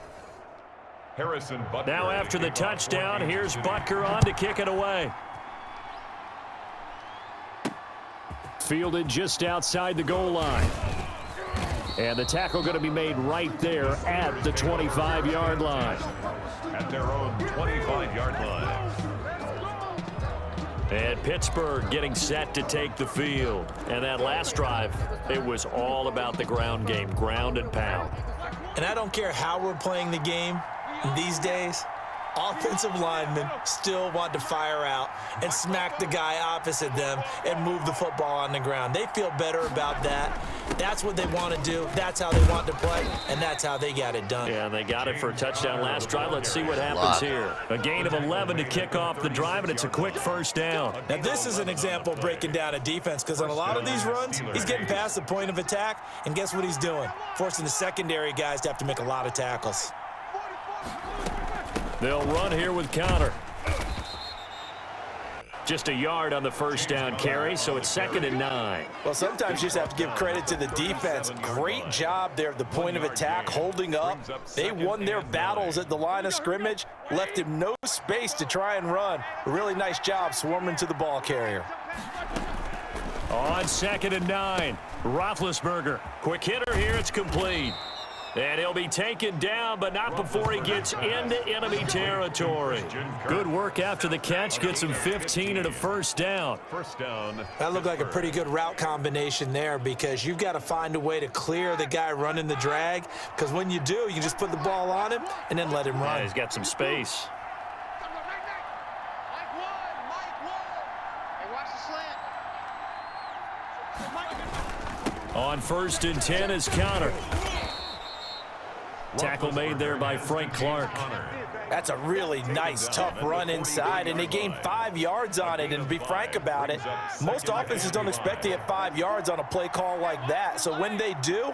Harrison Butker Now after the to kick off touchdown, for here's Kansas City. Butker on to kick it away. Fielded just outside the goal line. And the tackle going to be made right there at the 25-yard line. At their own 25-yard line. And Pittsburgh getting set to take the field. And that last drive, it was all about the ground game, ground and pound. And I don't care how we're playing the game these days, offensive linemen still want to fire out and smack the guy opposite them and move the football on the ground. They feel better about that. That's what they want to do. That's how they want to play, and that's how they got it done. Yeah, and they got it for a touchdown last drive. Let's see what happens here. A gain of 11 to kick off the drive, and it's a quick first down. Now, this is an example of breaking down a defense, because on a lot of these runs, he's getting past the point of attack, and guess what he's doing? Forcing the secondary guys to have to make a lot of tackles. They'll run here with Conner. Just a yard on the first down carry, so it's 2nd and 9. Well, sometimes you just have to give credit to the defense. Great job there at the point of attack, holding up. They won their battles at the line of scrimmage, left him no space to try and run. A really nice job swarming to the ball carrier. On 2nd and 9, Roethlisberger. Quick hitter here, it's complete. And he'll be taken down, but not before he gets into enemy territory. Good work after the catch, gets him 15 and a first down. First down. That looked like a pretty good route combination there, because you've got to find a way to clear the guy running the drag, because when you do, you just put the ball on him and then let him Yeah, run. he's got some space. On 1st and 10 is Conner. Tackle made there by Frank Clark. That's a really nice, tough run inside, and they gained 5 yards on it. And to be frank about it, most offenses don't expect to get 5 yards on a play call like that. So when they do,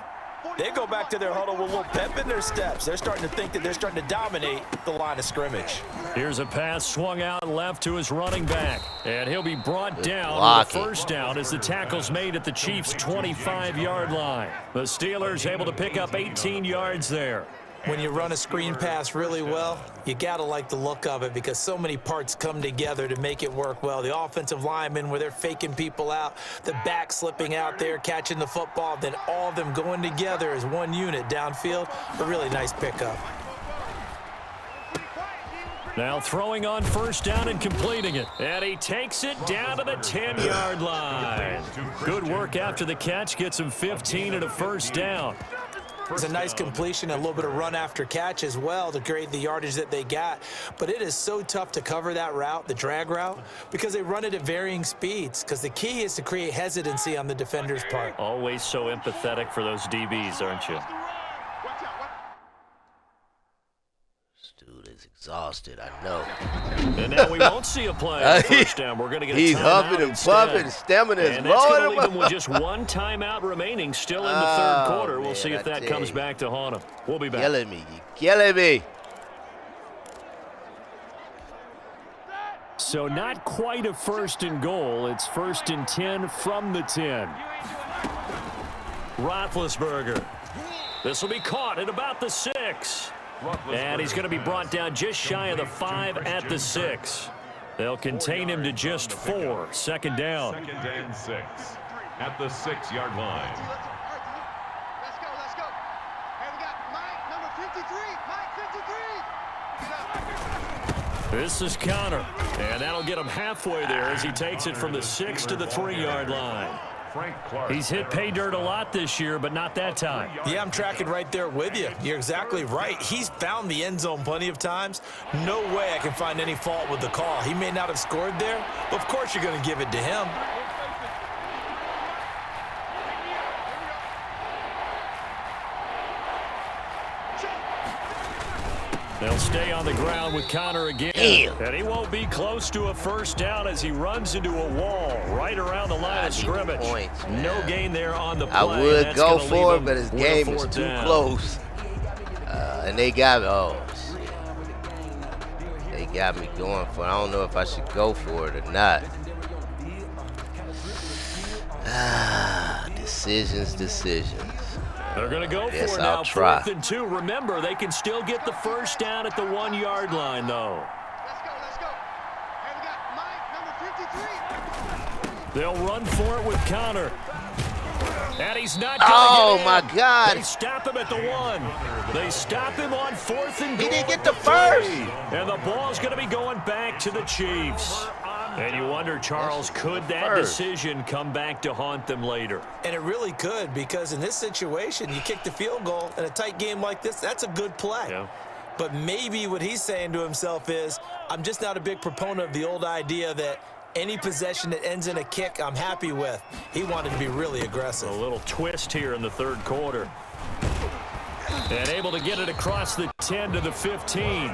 they go back to their huddle with a little pep in their steps. They're starting to think that they're starting to dominate the line of scrimmage. Here's a pass swung out left to his running back. And he'll be brought down with a first down as the tackle's made at the Chiefs' 25-yard line. The Steelers able to pick up 18 yards there. When you run a screen pass really well, you got to like the look of it because so many parts come together to make it work well. The offensive linemen, where they're faking people out, the back slipping out there, catching the football, then all of them going together as one unit downfield. A really nice pickup. Now throwing on first down and completing it. And he takes it down to the 10-yard line. Good work after the catch. Gets him 15 and a first down. It's a nice completion, a little bit of run after catch as well to create the yardage that they got. But it is so tough to cover that route, the drag route, because they run it at varying speeds. Because the key is to create hesitancy on the defender's part. Always so empathetic for those DBs, aren't you? Dude is exhausted, I know. And now we won't see a play on first down. We're going to get a He's timeout huffing and instead. puffing, stamina is and that's going to leave blowing him with just one timeout remaining still in the third quarter. We'll see if that comes back to haunt him. We'll be back. Killing me, you killing me. So not quite a first and goal. It's first and 10 from the 10. Roethlisberger. This will be caught at about the 6. And he's going to be brought down just shy of the 5 at the 6. They'll contain him to just 4. Second down. Second and 6 at the 6-yard line. Let's go. Hey, we got Mike, number 53. Mike 53. This is Connor. And that'll get him halfway there as he takes it from the 6 to the 3-yard line. He's hit pay dirt a lot this year, but not that time. Yeah, I'm tracking right there with you. You're exactly right. He's found the end zone plenty of times. No way I can find any fault with the call. He may not have scored there, but of course you're going to give it to him. They'll stay on the ground with Connor again. Damn. And he won't be close to a first down as he runs into a wall right around the line of scrimmage. Points, no gain there on the play. I would go for it, but his game is too close. And they got me. Oh, shit. They got me going for it. I don't know if I should go for it or not. Decisions. They're going to go for it now. 4th and 2. Remember, they can still get the first down at the 1-yard line, though. Let's go. Hey, we got Mike, number 53. They'll run for it with Connor. And he's not going to Oh, get in. my God. They stop him at the 1. They stop him on 4th and goal. He didn't get the first. And the ball's going to be going back to the Chiefs. And you wonder, Charles, could that decision come back to haunt them later? And it really could, because in this situation, you kick the field goal in a tight game like this, that's a good play. Yeah. But maybe what he's saying to himself is, I'm just not a big proponent of the old idea that any possession that ends in a kick, I'm happy with. He wanted to be really aggressive. A little twist here in the third quarter. And able to get it across the 10 to the 15.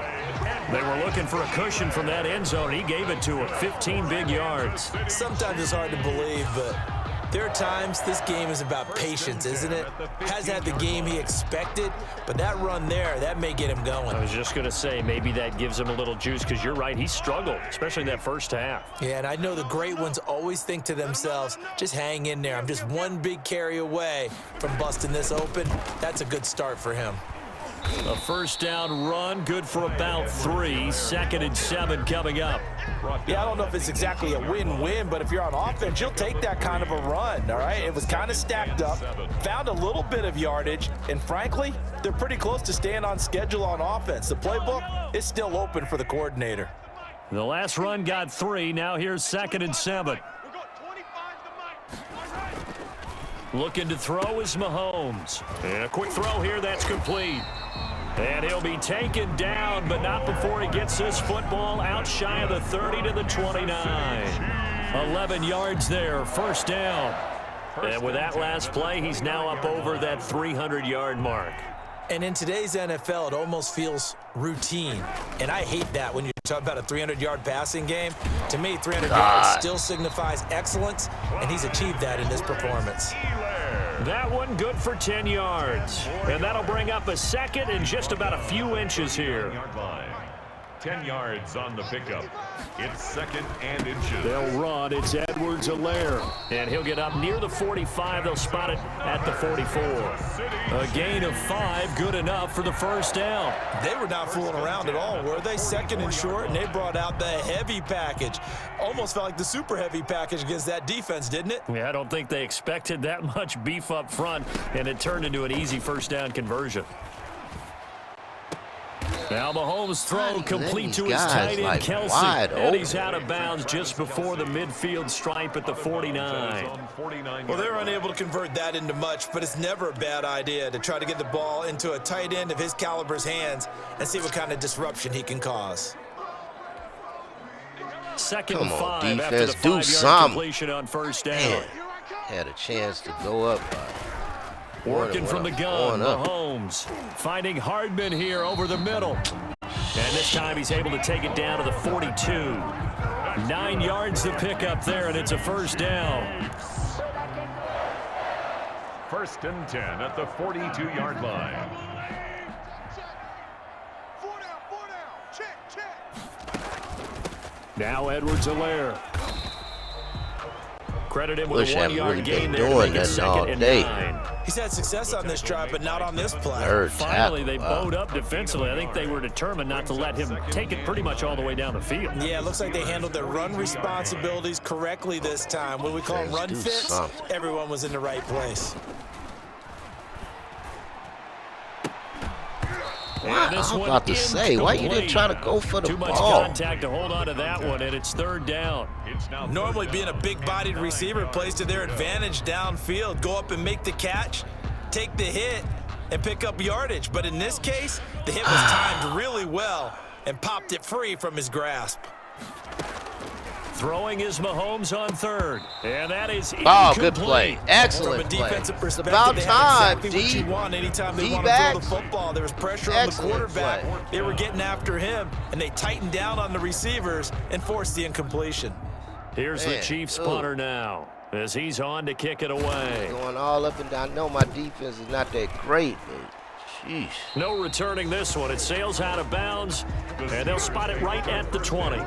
They were looking for a cushion from that end zone. He gave it to him. 15 big yards. Sometimes it's hard to believe, but there are times this game is about patience, isn't it? Hasn't had the game he expected, but that run there, that may get him going. I was just going to say, maybe that gives him a little juice, because you're right, he struggled, especially in that first half. Yeah, and I know the great ones always think to themselves, just hang in there. I'm just one big carry away from busting this open. That's a good start for him. A first down run, good for about 3. 2nd and 7 coming up. Yeah, I don't know if it's exactly a win-win, but if you're on offense, you'll take that kind of a run, all right? It was kind of stacked up, found a little bit of yardage, and frankly, they're pretty close to staying on schedule on offense. The playbook is still open for the coordinator. The last run got 3. Now here's 2nd and 7. Looking to throw is Mahomes. And a quick throw here, that's complete. And he'll be taken down, but not before he gets this football out shy of the 30 to the 29. 11 yards there, first down. And with that last play, he's now up over that 300-yard mark. And in today's NFL, it almost feels routine. And I hate that when you talk about a 300-yard passing game. To me, 300 yards still signifies excellence, and he's achieved that in this performance. That one good for 10 yards. And that'll bring up a second and just about a few inches here. 10 yards on the pickup. It's second and inches. They'll run. It's Edwards-Helaire. And he'll get up near the 45. They'll spot it at the 44. A gain of 5, good enough for the first down. They were not fooling around at all, were they? Second and short, and they brought out the heavy package. Almost felt like the super heavy package against that defense, didn't it? Yeah, I don't think they expected that much beef up front, and it turned into an easy first down conversion. Now Mahomes' throw complete to his tight end, Kelsey. And he's out of bounds just before the midfield stripe at the 49. Well, they're unable to convert that into much, but it's never a bad idea to try to get the ball into a tight end of his caliber's hands and see what kind of disruption he can cause. Second Come and on, 5 after defense, the do 5-yard something. completion on first down. Man, had a chance to go up. Working from the gun, Mahomes finding Hardman here over the middle. And this time he's able to take it down to the 42. 9 yards to pick up there, and it's a first down. First and 10 at the 42-yard line. 4 down. Check. Now Edwards-Helaire. Credit him with a 1-yard really gain been there to doing make it that all second and day. 9. He's had success on this drive, but not on this play. Finally, they bowed up defensively. I think they were determined not to let him take it pretty much all the way down the field. Yeah, it looks like they handled their run responsibilities correctly this time. When we call them run fits, everyone was in the right place. This I'm about to say, why you didn't try to go for the Too much ball? contact to hold on to that one, and it's third down. Normally being a big-bodied receiver plays to their advantage downfield. Go up and make the catch, take the hit, and pick up yardage. But in this case, the hit was timed really well and popped it free from his grasp. Throwing is Mahomes on third, and that is Oh, good play. Excellent From a defensive play. It's perspective, about they time, had exactly what you want anytime they want to throw the football. There was pressure on the quarterback. They were getting after him, and they tightened down on the receivers and forced the incompletion. Here's the Chiefs punter now, as he's on to kick it away. Going all up and down. No, my defense is not that great, but sheesh. No returning this one. It sails out of bounds, and they'll spot it right at the 20.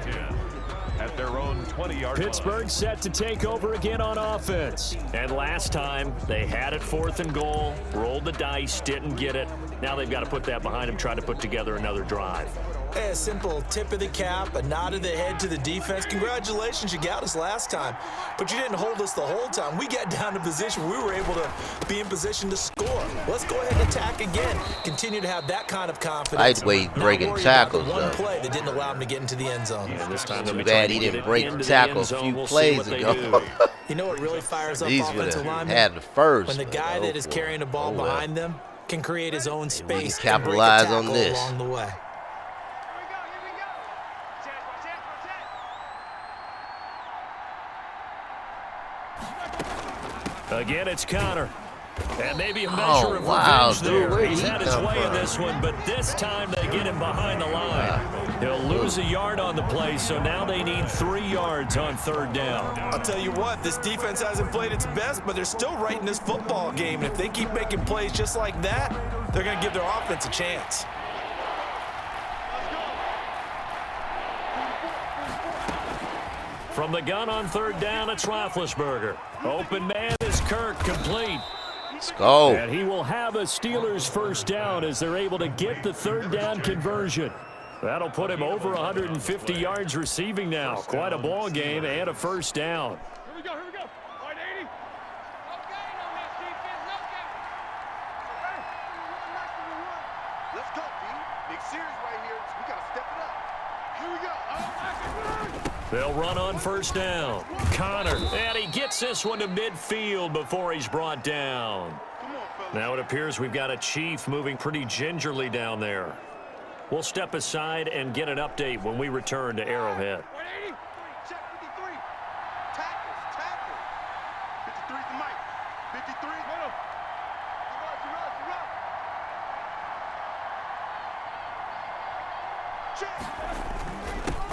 At their own 20-yard line. Pittsburgh set to take over again on offense. And last time, they had it 4th and goal, rolled the dice, didn't get it. Now they've got to put that behind them, try to put together another drive. Hey, a simple tip of the cap, a nod of the head to the defense. Congratulations, you got us last time. But you didn't hold us the whole time. We got down to position. We were able to be in position to score. Let's go ahead and attack again. Continue to have that kind of confidence. Lightweight breaking tackles, one though. play that didn't allow him to get into the end zone. Yeah, this time Too bad he didn't break tackles a few plays ago. You know what really fires up These offensive linemen? had the first. When the guy that is carrying the ball behind them can create his own space and break a capitalize tackle on this. along the way. Again, it's Connor. And maybe a measure of revenge there. He's had his way in this one, but this time they get him behind the line. He'll lose a yard on the play, so now they need 3 yards on third down. I'll tell you what, this defense hasn't played its best, but they're still right in this football game. And if they keep making plays just like that, they're going to give their offense a chance. From the gun on third down, it's Roethlisberger. Open man is Kirk, complete. Let's go. And he will have a Steelers first down as they're able to get the third down conversion. That'll put him over 150 yards receiving now. Quite a ball game and a first down. Here we go. All right, 80. Okay, no mess defense, okay. Let's go, D. Big series right here, so we got to step it up. Here we go. They'll run on first down. Connor, and he gets this one to midfield before he's brought down. Now it appears we've got a Chief moving pretty gingerly down there. We'll step aside and get an update when we return to Arrowhead. Check 53. Tackles. 53's the mic. 53. You're right.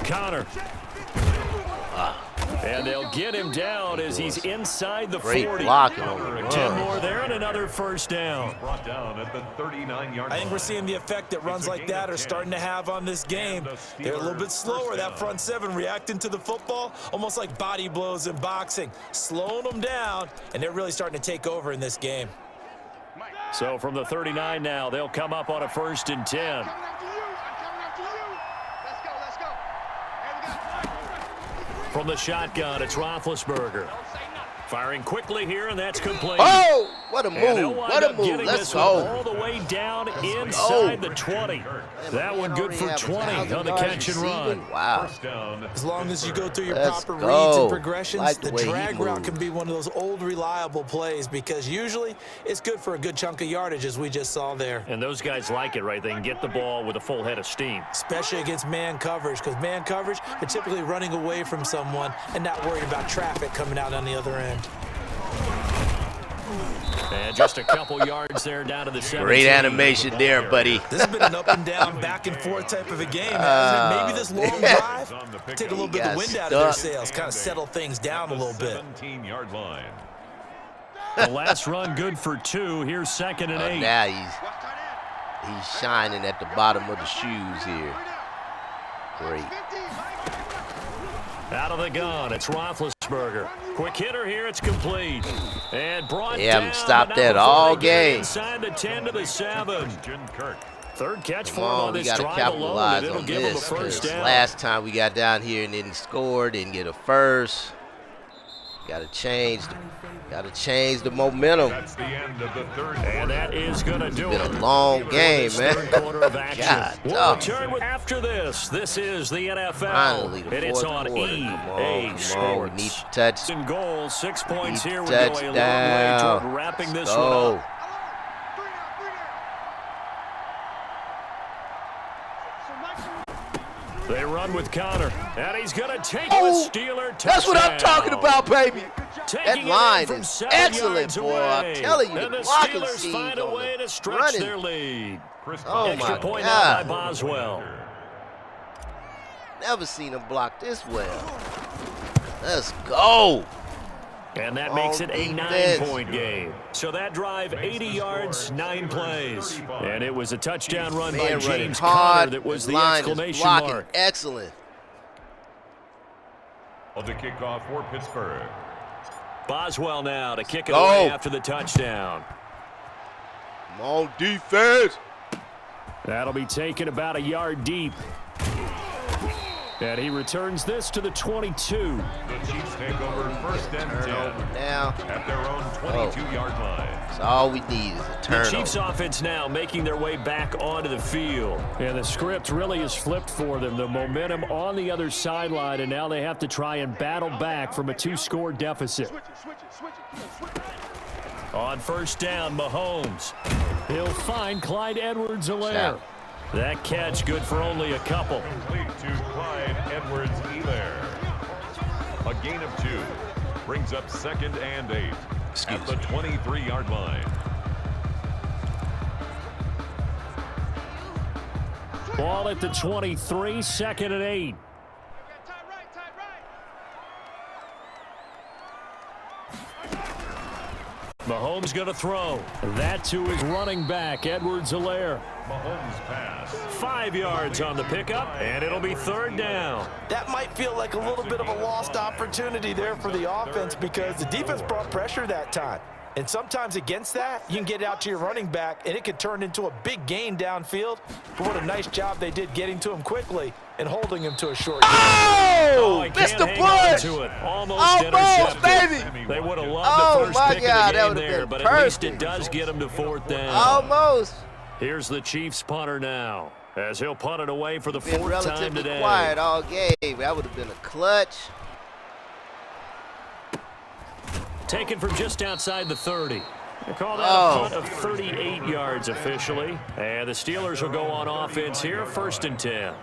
Connor. And they'll get him down as he's inside the 40. Great blocking on the run. 10 more there and another first down. Brought down at the 39-yard line. I think we're seeing the effect that runs like that are starting to have on this game. They're a little bit slower, that front seven, reacting to the football, almost like body blows in boxing, slowing them down, and they're really starting to take over in this game. So from the 39 now, they'll come up on a 1st and 10. From the shotgun, it's Roethlisberger. Firing quickly here, and that's complete. Oh, what a And move. he'll wind What a up move. getting Let's this one all go. the way down inside the 20. That one good for 20 on the catch and run. Wow. First down. As long as you go through your Let's proper go. reads and progressions, Like the the way he drag route moved. can be one of those old, reliable plays because usually it's good for a good chunk of yardage, as we just saw there. And those guys like it, right? They can get the ball with a full head of steam. Especially against man coverage, because man coverage, they're typically running away from someone and not worried about traffic coming out on the other end. And just a couple yards there down to the 17. Great animation there, buddy. This has been an up and down, back and forth type of a game, hasn't it? Maybe this long drive, take a little bit of the wind out of their sails, kind of settle things down a little bit. 17-yard line. The last run good for 2. Here's 2nd and 8. Now he's shining at the bottom of the shoes here. Great. Out of the gun, it's Roethlisberger. Quick hitter here, it's complete. And brought They down. haven't stopped but not that before all they get game. Inside the 10 to the 7. Christian Kirk. Third catch for Come him on on, we this got to drive alone, capitalize and it'll on give him a this. first 'Cause down. last time we got down here and didn't score, didn't get a first. Got to change the momentum. That's the end of the third And that is going to do Been it. a long for game, this man. Third quarter of action. God, We'll dog. return with after this. This is the NFL. Finally, the and it's fourth on quarter. EA Sports. We need to touch. And goal, 6 points Need here. We go a long way touchdown. toward wrapping this Let's one go. up. They run with Connor, and he's going to take it with Steeler. Touchdown. That's what I'm talking about, baby. Taking That it line in from is 7 excellent, yards boy. away. I'm telling you, and the the blocking Steelers schemes find a on way the to stretch running. their lead. Oh, Extra my point God. out by Boswell. Never seen him block this well. Let's go. And that makes it a defense. 9-point game. So that drive, 80 yards, 9 plays. And it was a touchdown run by Man running James hard. Conner that was His the line is exclamation blocking mark. excellent. Of the kickoff for Pittsburgh. Boswell now to kick it Go. away after the touchdown. Come on, defense. That'll be taken about a yard deep. And he returns this to the 22. The Chiefs take over 1st and 10 Now, at their own 22-yard line. that's all we need is a The turnover. Chiefs offense now making their way back onto the field. And the script really is flipped for them. The momentum on the other sideline, and now they have to try and battle back from a 2-score deficit. On 1st down, Mahomes. He'll find Clyde Edwards-Helaire. Shout. That catch good for only a couple. Complete to Clyde Edwards-Helaire. A gain of 2. Brings up 2nd and 8 Excuse at the 23-yard line. Ball at the 23, 2nd and 8. Mahomes going to throw. That to his running back, Edwards-Helaire. Mahomes pass. 5 yards on the pickup, and it'll be 3rd down. That might feel like a little bit of a lost opportunity there for the offense because the defense brought pressure that time. And sometimes against that, you can get out to your running back, and it could turn into a big gain downfield. But what a nice job they did getting to him quickly and holding him to a short gain. Oh, he can't Mr. hang on Bush. to it. Almost Almost, intercepted. baby. They would have loved Oh, the first my pick God, of that the would game have there, been but at least it perfect. does get them to 4th down. Almost. Here's the Chiefs punter now, as he'll punt it away for the Been 4th time relatively today. quiet all game. That would have been a clutch. Taken from just outside the 30. They call that Oh. a punt of 38 yards officially. And the Steelers will go on offense here, 1st and 10.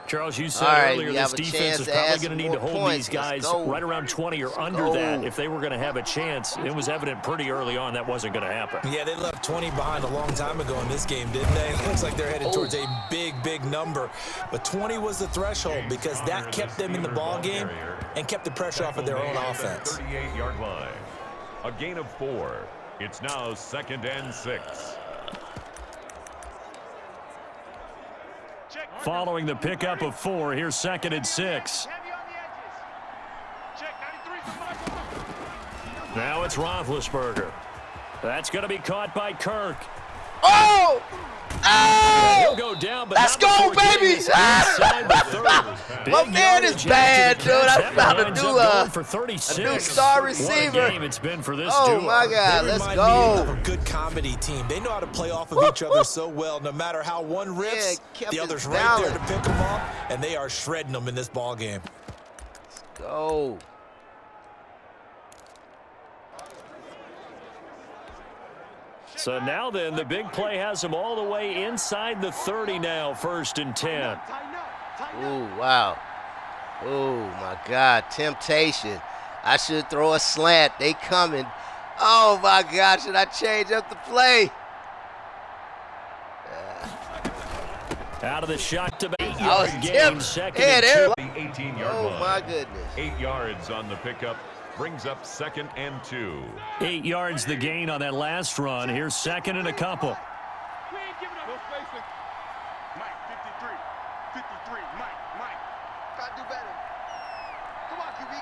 Charles, you said All right, earlier we this have a defense chance is to probably add going to some need to more hold these points. Let's guys go. right around 20 or under go. that if they were going to have a chance. It was evident pretty early on that wasn't going to happen. Yeah, they left 20 behind a long time ago in this game, didn't they? It looks like they're headed towards a big number. But 20 was the threshold because that kept them in the ball game and kept the pressure off of their own offense. 38-yard line. A gain of 4. It's now 2nd and 6. Following the pickup of 4, here's 2nd and 6. Now it's Roethlisberger. That's going to be caught by Kirk. Oh! He'll Oh! go down, but Let's go, baby! My man is bad, dude. I found a new star receiver. What a game it's been for this Oh, duo. my God. They Let's remind go. me of a good comedy team. They know how to play off of each other so well. No matter how one rips, kept the his other's right there to balance. pick them up, and they are shredding them in this ball game. Go. So now then, the big play has them all the way inside the 30 now, 1st and 10. Ooh, wow. Oh, my God. Temptation. I should throw a slant. They coming. Oh, my God. Should I change up the play? Out of the shot to 8 I was yard gain, tipped. 2nd Head and 2. The 18-yard Oh, line. my goodness. 8 yards on the pickup. Brings up 2nd and 2. 8 yards the gain on that last run. Here's 2nd and a couple. We ain't giving up no spacing. Mike, 53. 53. Mike. Gotta do better. Come on, QB,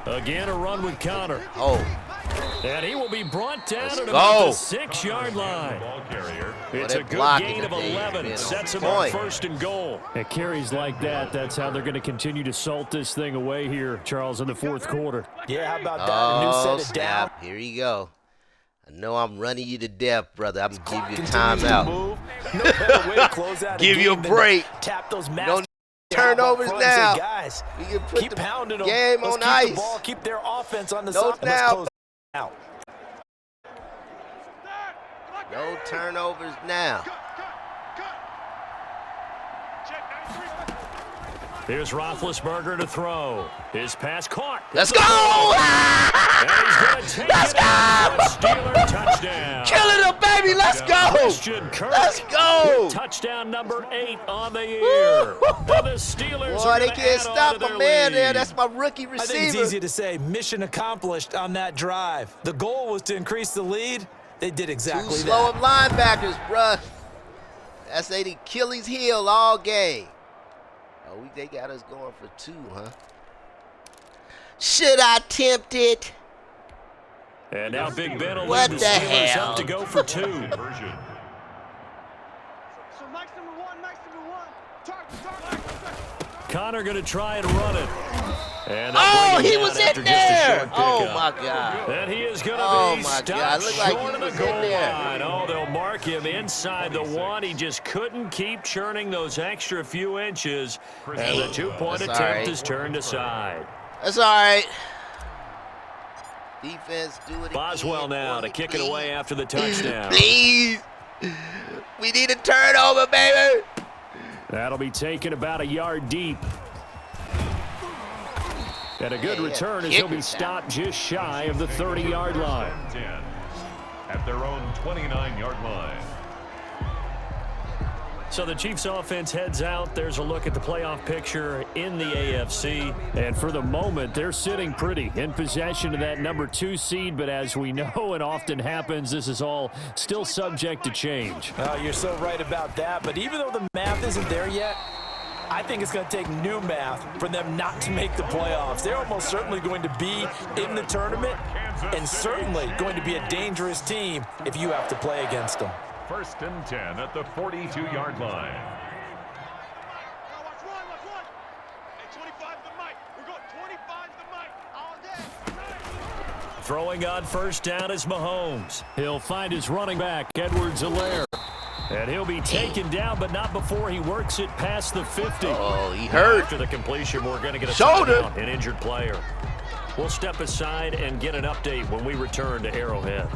come on. Again, a run with Connor. Oh. And he will be brought down Let's at go. about the 6-yard line. Ball carrier. It's that a good blocking gain of today, 11. man, Sets on him up point. 1st and goal. At carries like that, that's how they're going to continue to salt this thing away here, Charles, in the 4th quarter. Yeah, how about that? A new Oh, set of down. snap. Here you go. I know I'm running you to death, brother. I'm going to give you a Continues to timeout. move. No better way to close out Give a you a game than break. to tap those Don't massive turnovers front and say, now. guys, We can put keep the pounding them. game Let's on keep ice. the ball, keep their offense on the No side. Let's now. close out. No turnovers now. Here's Roethlisberger to throw. His pass caught. Let's go! And he's going to take Let's it out go! for a Steeler touchdown. Killing them, baby. Let's go. Christian Kirk. Let's go. Touchdown number 8 on the year. And the Steelers Boy, are they going to can't add on stop to my their man there. lead. That's my rookie I think it's receiver. easy to say mission accomplished on that drive. The goal was to increase the lead. They did Two exactly slow that. linebackers, bruh. That's the Achilles heel all game. Oh, they got us going for 2, huh? Should I attempt it? And now Big Ben will What lead the the Steelers hell? up to go for 2. Conversion. So Mike's number one. Target. Connor going to try and run it. And Oh, they'll bring he him was down after in just a there. short Oh, pickup. my God. And he is going to Oh, be my stopped God. Looked like short he of the was goal in there. line. Oh, they'll mark him inside the 1. He just couldn't keep churning those extra few inches. And the 2-point That's attempt all right. is turned aside. That's all right. Defense, do it Boswell again. now to kick it away after the touchdown. Please. We need a turnover, baby. That'll be taken about a yard deep. And a good Yeah, return as kick he'll be it stopped just shy of the 30-yard line. 10 at their own 29-yard line. So the Chiefs offense heads out. There's a look at the playoff picture in the AFC. And for the moment, they're sitting pretty in possession of that number 2 seed. But as we know, it often happens, this is all still subject to change. Oh, you're so right about that. But even though the math isn't there yet, I think it's going to take new math for them not to make the playoffs. They're almost certainly going to be in the tournament and certainly going to be a dangerous team if you have to play against them. 1st and 10 at the 42-yard line. Watch one. Hey, 25 to Mike. We're going 25 to Mike. All day. Throwing on 1st down is Mahomes. He'll find his running back, Edwards-Helaire. And he'll be taken down, but not before he works it past the 50. Oh, he hurt. After the completion, we're going to get a Shoulder. timeout, an injured player. We'll step aside and get an update when we return to Arrowhead.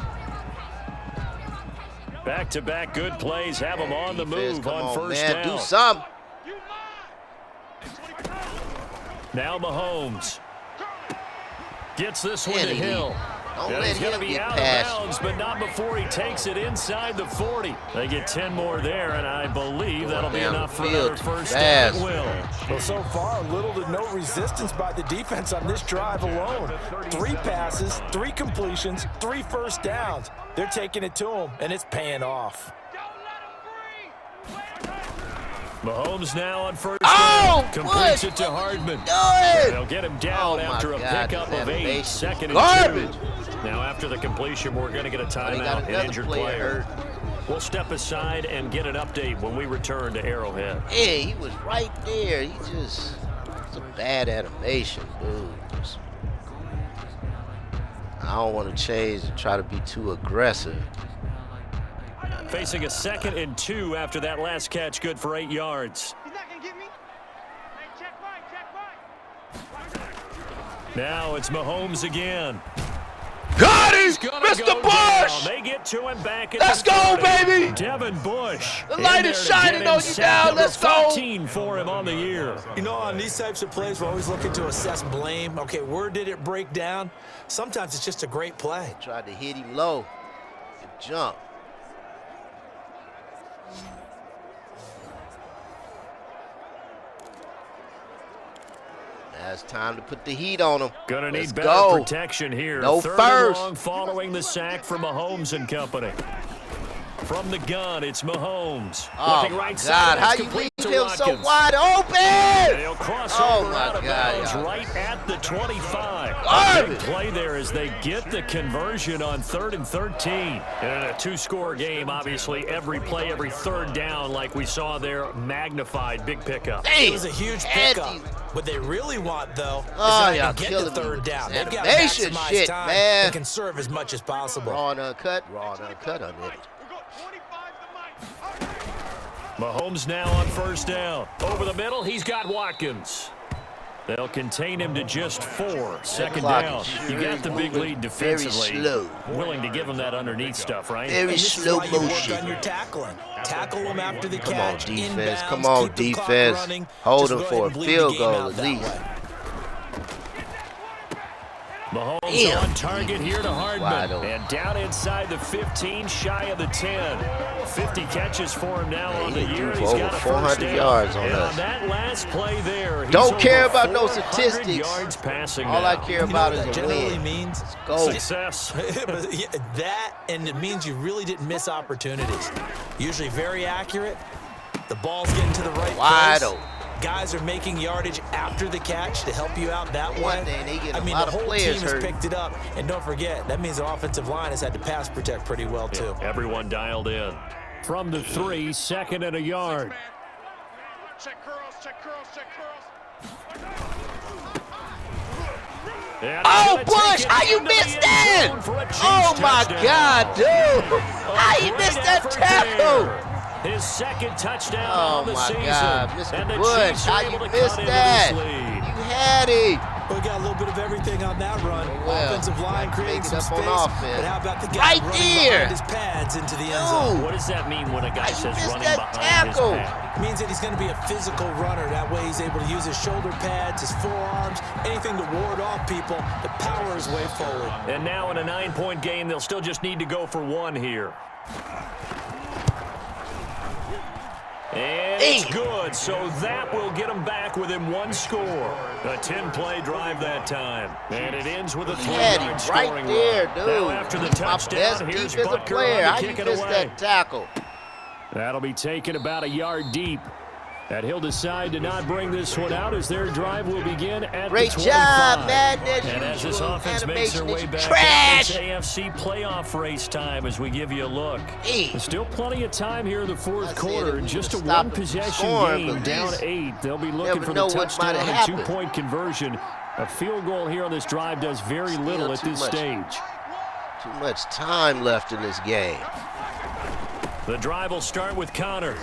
Back-to-back good plays have them on the Defense, move come on first man. down. Do something. Now Mahomes gets this one to Kenny, Hill. don't And let he's going to him be get out past of bounds, but not before he takes it inside the 40. They get 10 more there, and I believe that'll be down enough the for field another too first down fast. at will. Well, so far, little to no resistance by the defense on this drive alone. 3 passes, 3 completions, 3 first downs. They're taking it to him, and it's paying off. Mahomes now on first Oh, down. Completes what? it to Hardman. Good. They'll get him down Oh, my after a God, pickup this of 8. animation Second is and 2. garbage. Now after the completion, we're going to get a But he timeout, got an another injured player player. hurt. We'll step aside and get an update when we return to Arrowhead. Yeah, he was right there. He just, it's a bad animation, dude. I don't want to change and try to be too aggressive. Facing a 2nd and 2 after that last catch, good for 8 yards. He's not gonna get me. Hey, check right. Now it's Mahomes again. Got him! Gonna Mr. go Bush! down. They get to him back at Let's the go, 30. baby! Devin Bush. The light in is there to shining get him on you sack now. number Let's go. 14 for him on the year. You know, on these types of plays, we're always looking to assess blame. Okay, where did it break down? Sometimes it's just a great play. Tried to hit him low. Good jump. Now it's time to put the heat on him. Gonna Let's need better go. protection here. No 3rd and first. long following the sack from Mahomes and company. From the gun, it's Mahomes. Oh, Looking my right God. side. How It's you leave complete to him so Watkins. wide open? They'll cross Oh, over my out of God, bounds y'all. right at the 25. A Garbage. big play there as they get the conversion on 3rd and 13. And in a 2-score game, obviously, every play, every 3rd down, like we saw there, magnified. Big pickup. It was a huge pickup. Andy. What they really want, though, is Oh, that y'all they get killing the me 3rd with down. this They've got to animation maximize shit, time man. and conserve as much as possible. Raw and uncut. Raw and uncut on it. Mahomes now on first down. Over the middle, he's got Watkins. They'll contain him to just 4. Second clock down. is You got the big lead very defensively. slow. Willing to give him that underneath stuff, right? Very And this is slow why you work motion. on your tackling. Tackle them after the Come on, catch. defense. Inbounds, Come on, keep the clock defense. running. Hold Just them go for ahead a and bleed the field game goal out at that least. way. Mahomes Damn. on target here to Wide Hardman. open. And down inside the 15, shy of the 10. 50 catches for him now on the he year. threw He's for got over a 400 first down. yards on and us. on that last play there, he's Don't care over about no 400 statistics. yards passing All now. I care You know about what is that a generally win. means? Go. Success. But yeah, that, and it means you really didn't miss opportunities. Usually very accurate. The ball's getting to the right Wide place. open. Guys are making yardage after the catch to help you out that One way. thing, they get I a mean, lot the of whole players team has hurt. picked it up. And don't forget, that means the offensive line has had to pass protect pretty well, too. Everyone dialed in. From the 3, 2nd and a yard. Check curls, check curls, check curls. And Oh, he's gonna Bush, take it how you into the missed end that? zone for a Chiefs Oh, my touchdown. God, dude. How you Great missed that effort tackle? there. His 2nd touchdown Oh, on the my season. God, And Mr. the Bush, Chiefs are how able you to missed cut into that? this lead. You had it. We got a little bit of everything on that run. Well, Offensive line got to creating make some it space. up on offense. But how about the guy Right running there. behind his pads into the end zone? Dude. What does that mean when a guy How you says missed running that behind tackle? his pad? It means that he's going to be a physical runner. That way he's able to use his shoulder pads, his forearms, anything to ward off people, to power his way forward. And now in a 9-point game, they'll still just need to go for 1 here. And it's good, so that will get them back within 1 score. A 10-play drive that time. And it ends with a Had 3-yard him scoring right there, run. dude. Now after the He's my touchdown, best here's defensive Butker player. on How to you kick it missed away. that tackle? That'll be taken about a yard deep. And he'll decide to not bring this one out as their drive will begin at Great the 25. job, Madden, as And as this usual. offense makes their Animation way is back, trash. it's AFC playoff race time as we give you a look. Hey. There's still plenty of time here in the I fourth said quarter. if we Just a would've stopped one-possession scoring, game, but down these 8. They'll be looking never for know the what touchdown might and happen. 2-point conversion. A field goal here on this drive does very little at too this much. stage. Too much time left in this game. The drive will start with Connor.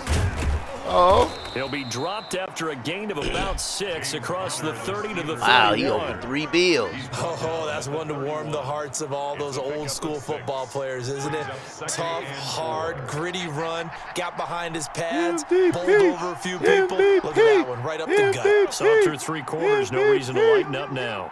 Oh. He'll be dropped after a gain of about 6 across the 30 to the 31. Wow, he over 3 bills. Oh, that's one to warm the hearts of all those old school football players, isn't it? Tough, hard, gritty run. Got behind his pads, bowled over a few people. Look at that one, right up the gut. So after 3 quarters, no reason to lighten up now.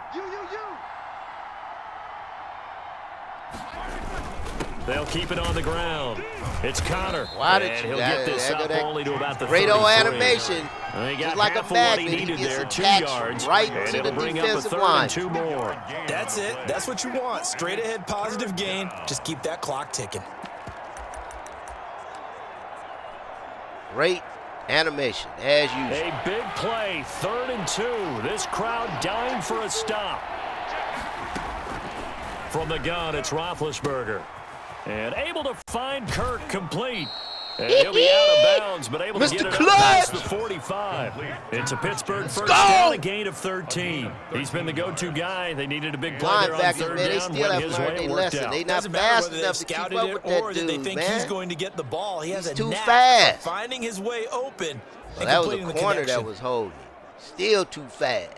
They'll keep it on the ground. It's Connor. Why did and you he'll get this up only to about the great old 33. animation? He got Just like half a of what he magnet, he needed gets there, 2 attached yards, right and to it'll the bring up a defensive 3rd line. and 2 more. That's it. That's what you want. Straight ahead, positive gain. Just keep that clock ticking. Great animation, as usual. A big play, 3rd and 2. This crowd dying for a stop. From the gun, it's Roethlisberger. And able to find Kirk complete. And he'll be out of bounds, but able to Mr. get it Clutch! up past the 45. It's a Pittsburgh first down, a gain of 13. He's been the go-to guy. They needed a big play there on Linebackers, 3rd man, they down. still Went have his learned way, their it worked lesson. out. They not Doesn't matter fast whether enough they've to keep scouted up it with or that that dude, they think man. he's going to get the ball. He has He's a too knack fast. for finding his way open Well, and that was a completing the corner connection. that was holding. Still too fast.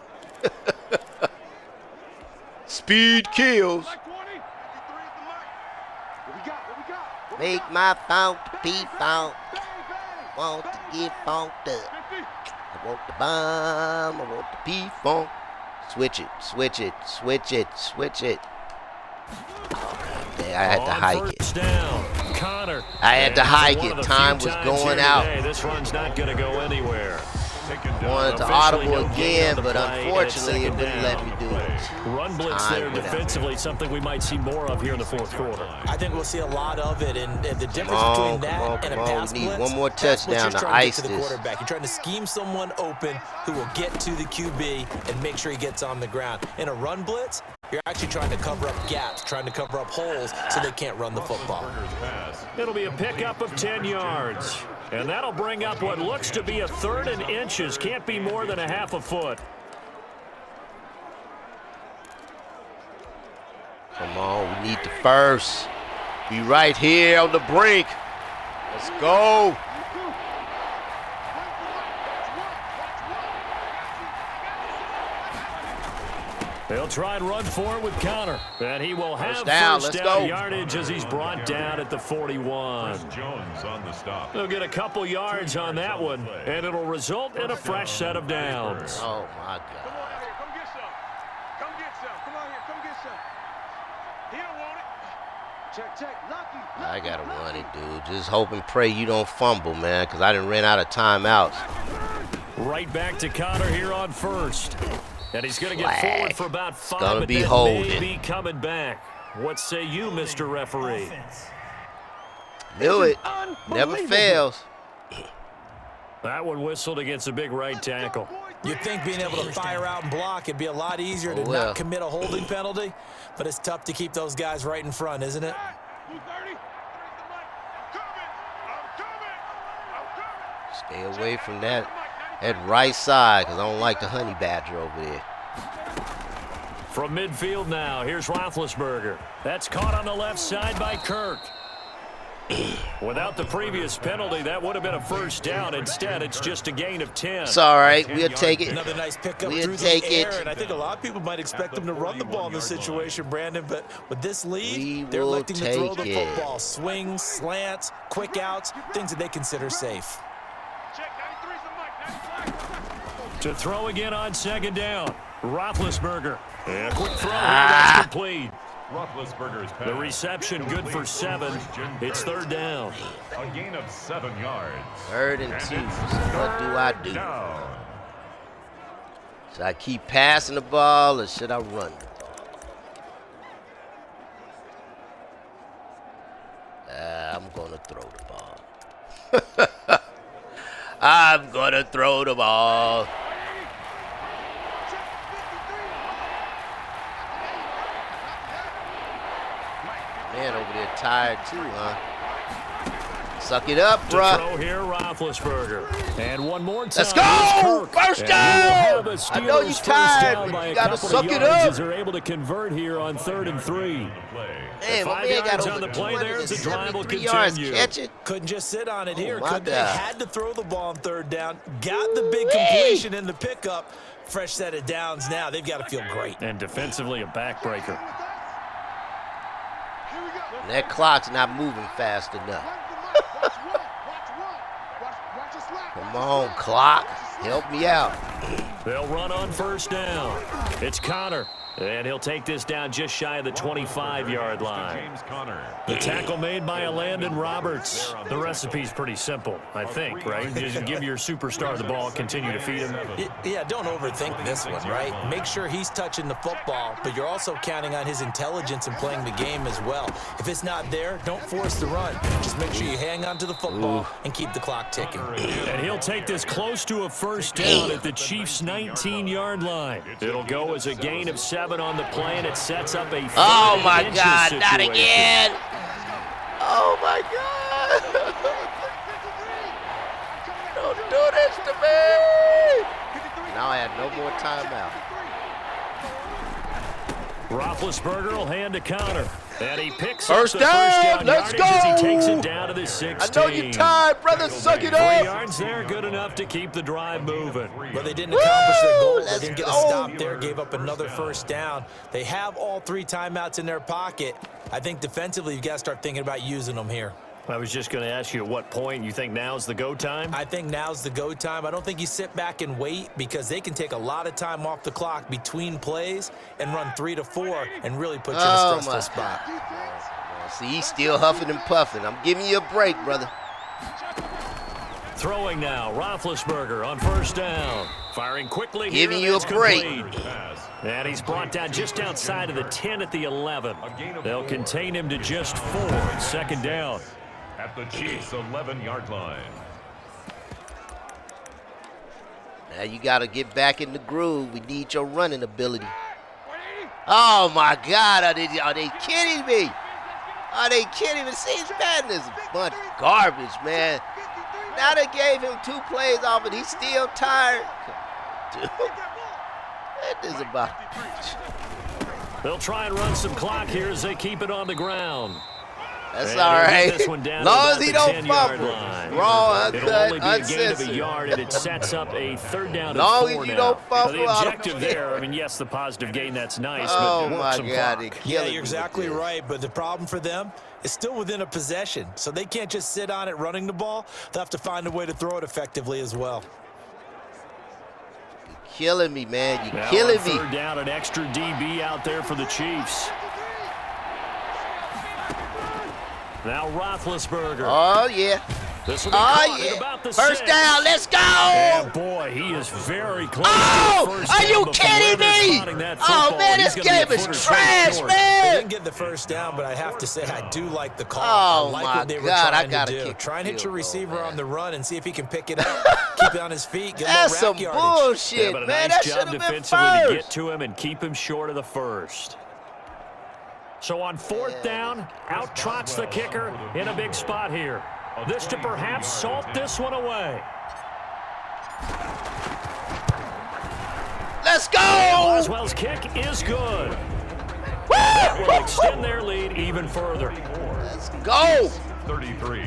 Speed kills. Make my funk be funk. Want to get funked up. I want the bomb. I want the P-funk. Switch it, switch it, switch it, switch it. Oh, man, I had to hike it. Down, Connor. I had to hike One it. of the Time few was times going here out. today, this run's not going to go anywhere. Wanted to Officially audible no gain again, on the but play, and unfortunately it it's wouldn't second let me down. do it. Run blitz Time there went out. defensively, something we might see more of here in the 4th quarter. I think we'll see a lot of it, and the difference on, between come on, that and a come on. pass We need blitz, one more that's what touchdown you're to trying ice get to the this. quarterback. You're trying to scheme someone open who will get to the QB and make sure he gets on the ground. In a run blitz, you're actually trying to cover up gaps, trying to cover up holes so they can't run the football. It'll be a pickup of 10 yards. And that'll bring up what looks to be a 3rd and inches. Can't be more than a half a foot. Come on, we need the first. Be right here on the brink. Let's go. They'll try and run for it with Connor. And he will have First down, first let's down go. yardage as he's brought down at the 41. Jones on the stop. They'll get a couple yards on that one, and it'll result in a fresh set of downs. Oh, my God. Come get some. Come get some. Come on here. Come get some. He don't want it. Check. Lucky. I got to run it, dude. Just hope and pray you don't fumble, man, because I done ran out of timeouts. Right back to Connor here on first. And he's going to get Flag. forward for about 5, gonna but be then holding. may be coming back. What say you, Mr. Referee? Knew it. Never fails. That one whistled against a big right tackle. You'd think being able to fire out and block it'd be a lot easier to well. not commit a holding penalty, but it's tough to keep those guys right in front, isn't it? 230. I'm coming. Stay away from that right side, because I don't like the honey badger over there. From midfield now, here's Roethlisberger. That's caught on the left side by Kirk. Without the previous penalty, that would have been a first down. Instead, it's just a gain of 10. It's all right. We'll take it. Another nice pickup We'll through take the air, it. and I think a lot of people might expect them to run the ball in this situation, Brandon, but with this We lead, they're will electing to throw the take it. football. Swings, slants, quick outs, things that they consider safe. Check. 93's the mic. 93. To throw again on 2nd down. Roethlisberger. And a quick throw here, that's complete. Roethlisberger's pass. The reception good for 7. It's 3rd down. A gain of 7 yards. 3rd and 2. So what do I do? Down. Should I keep passing the ball or should I run the ball? I'm going to throw the ball. I'm going to throw the ball. Man over there tired too, huh? Suck it up, To bruh. throw here, Roethlisberger. And one more time. Let's go! here's Kirk. First And down! we'll have a I know you Steelers first tired, down but by you a gotta couple suck of it yards up. as they're able to convert here on 3rd and 3. Man, my 5 man got yards over on the play there as the drive will 73 yards. continue. Catch it. Couldn't just sit on it here. my Could they? God. Had to throw the ball on 3rd down. Got the big completion in the pickup. Fresh set of downs now. They've got to feel great. And defensively, a backbreaker. That clock's not moving fast enough. Come on, clock. Help me out. They'll run on 1st down. It's Connor. And he'll take this down just shy of the 25-yard line. James Conner. The tackle made by Landon Roberts. The recipe's pretty simple, I think, right? Just give your superstar the ball, continue to feed him. Yeah, don't overthink this one, right? Make sure he's touching the football, but you're also counting on his intelligence and playing the game as well. If it's not there, don't force the run. Just make sure you hang on to the football and keep the clock ticking. And he'll take this close to a 1st down at the Chiefs' 19-yard line. It'll go as a gain of 7 on the play, and it sets up a Oh, my 30-inch God. Not situation. again. Oh, my God. Don't do this to me. Now I have no more timeout. Roethlisberger will hand to Connor. And he picks First up the down. first down Let's yardage as he go. takes it down to the 16. I know you're tired, brother. Suck it 3 up. yards there, good enough to keep the drive moving. But they didn't accomplish their goal. They Let's didn't get a go. stop there, gave up another 1st down. They have all 3 timeouts in their pocket. I think defensively, you've got to start thinking about using them here. I was just going to ask you at what point you think now's the go time? I think now's the go time. I don't think you sit back and wait because they can take a lot of time off the clock between plays and run 3 to 4 and really put you in a stressful spot. See, he's still huffing and puffing. I'm giving you a break, brother. Throwing now, Roethlisberger on 1st down. Firing quickly here. Giving you a That's break. complete. And he's brought down just outside of the 10 at the 11. They'll contain him to just 4. 2nd down. At the Chiefs' 11-yard line. Now you got to get back in the groove. We need your running ability. Oh, my God. Are they kidding me? Are they kidding me? See, Madden is a bunch of garbage, man. Now they gave him 2 plays off, and he's still tired. Dude, that is about... They'll try and run some clock here as they keep it on the ground. That's And all they'll get right. this one down Long to as about he the don't 10-yard fumble. line. Raw, It'll only uncut, be a gain of a uncensored. yard, and it sets up a 3rd down Long and as 4 you now. don't fumble, The I don't objective care. there, I mean, yes, the positive gain, that's nice, Oh, but work my some God. clock. Yeah, you're exactly right, but the problem for them is still within a possession, so they can't just sit on it running the ball. They'll have to find a way to throw it effectively as well. You're killing me, man. You're Now killing on me. 3rd down, an extra DB out there for the Chiefs. Now Roethlisberger. Oh, yeah. This will be Oh, caught at yeah. about the First 6. down. Let's go. And boy, he is very close Oh, to the first are down, you but kidding Beretta me? spotting that Oh, football, man, he's this gonna be game a is foot or two trash, short. They man. didn't get the 1st down, but I have to say I do like the call. Oh, I like my what they were God, I trying gotta to do. kick Try and hit the your field goal, receiver man. on the run and see if he can pick it up, keep it on his feet, get a That's little some rack yardage. bullshit, Yeah, but a man. nice That should job have been defensively to get first. to him and keep him short of the 1st. So on 4th down, out trots the kicker in a big spot here. This to perhaps salt this one away. Let's go. Boswell's kick is good. That will extend their lead even further. Let's go. 33.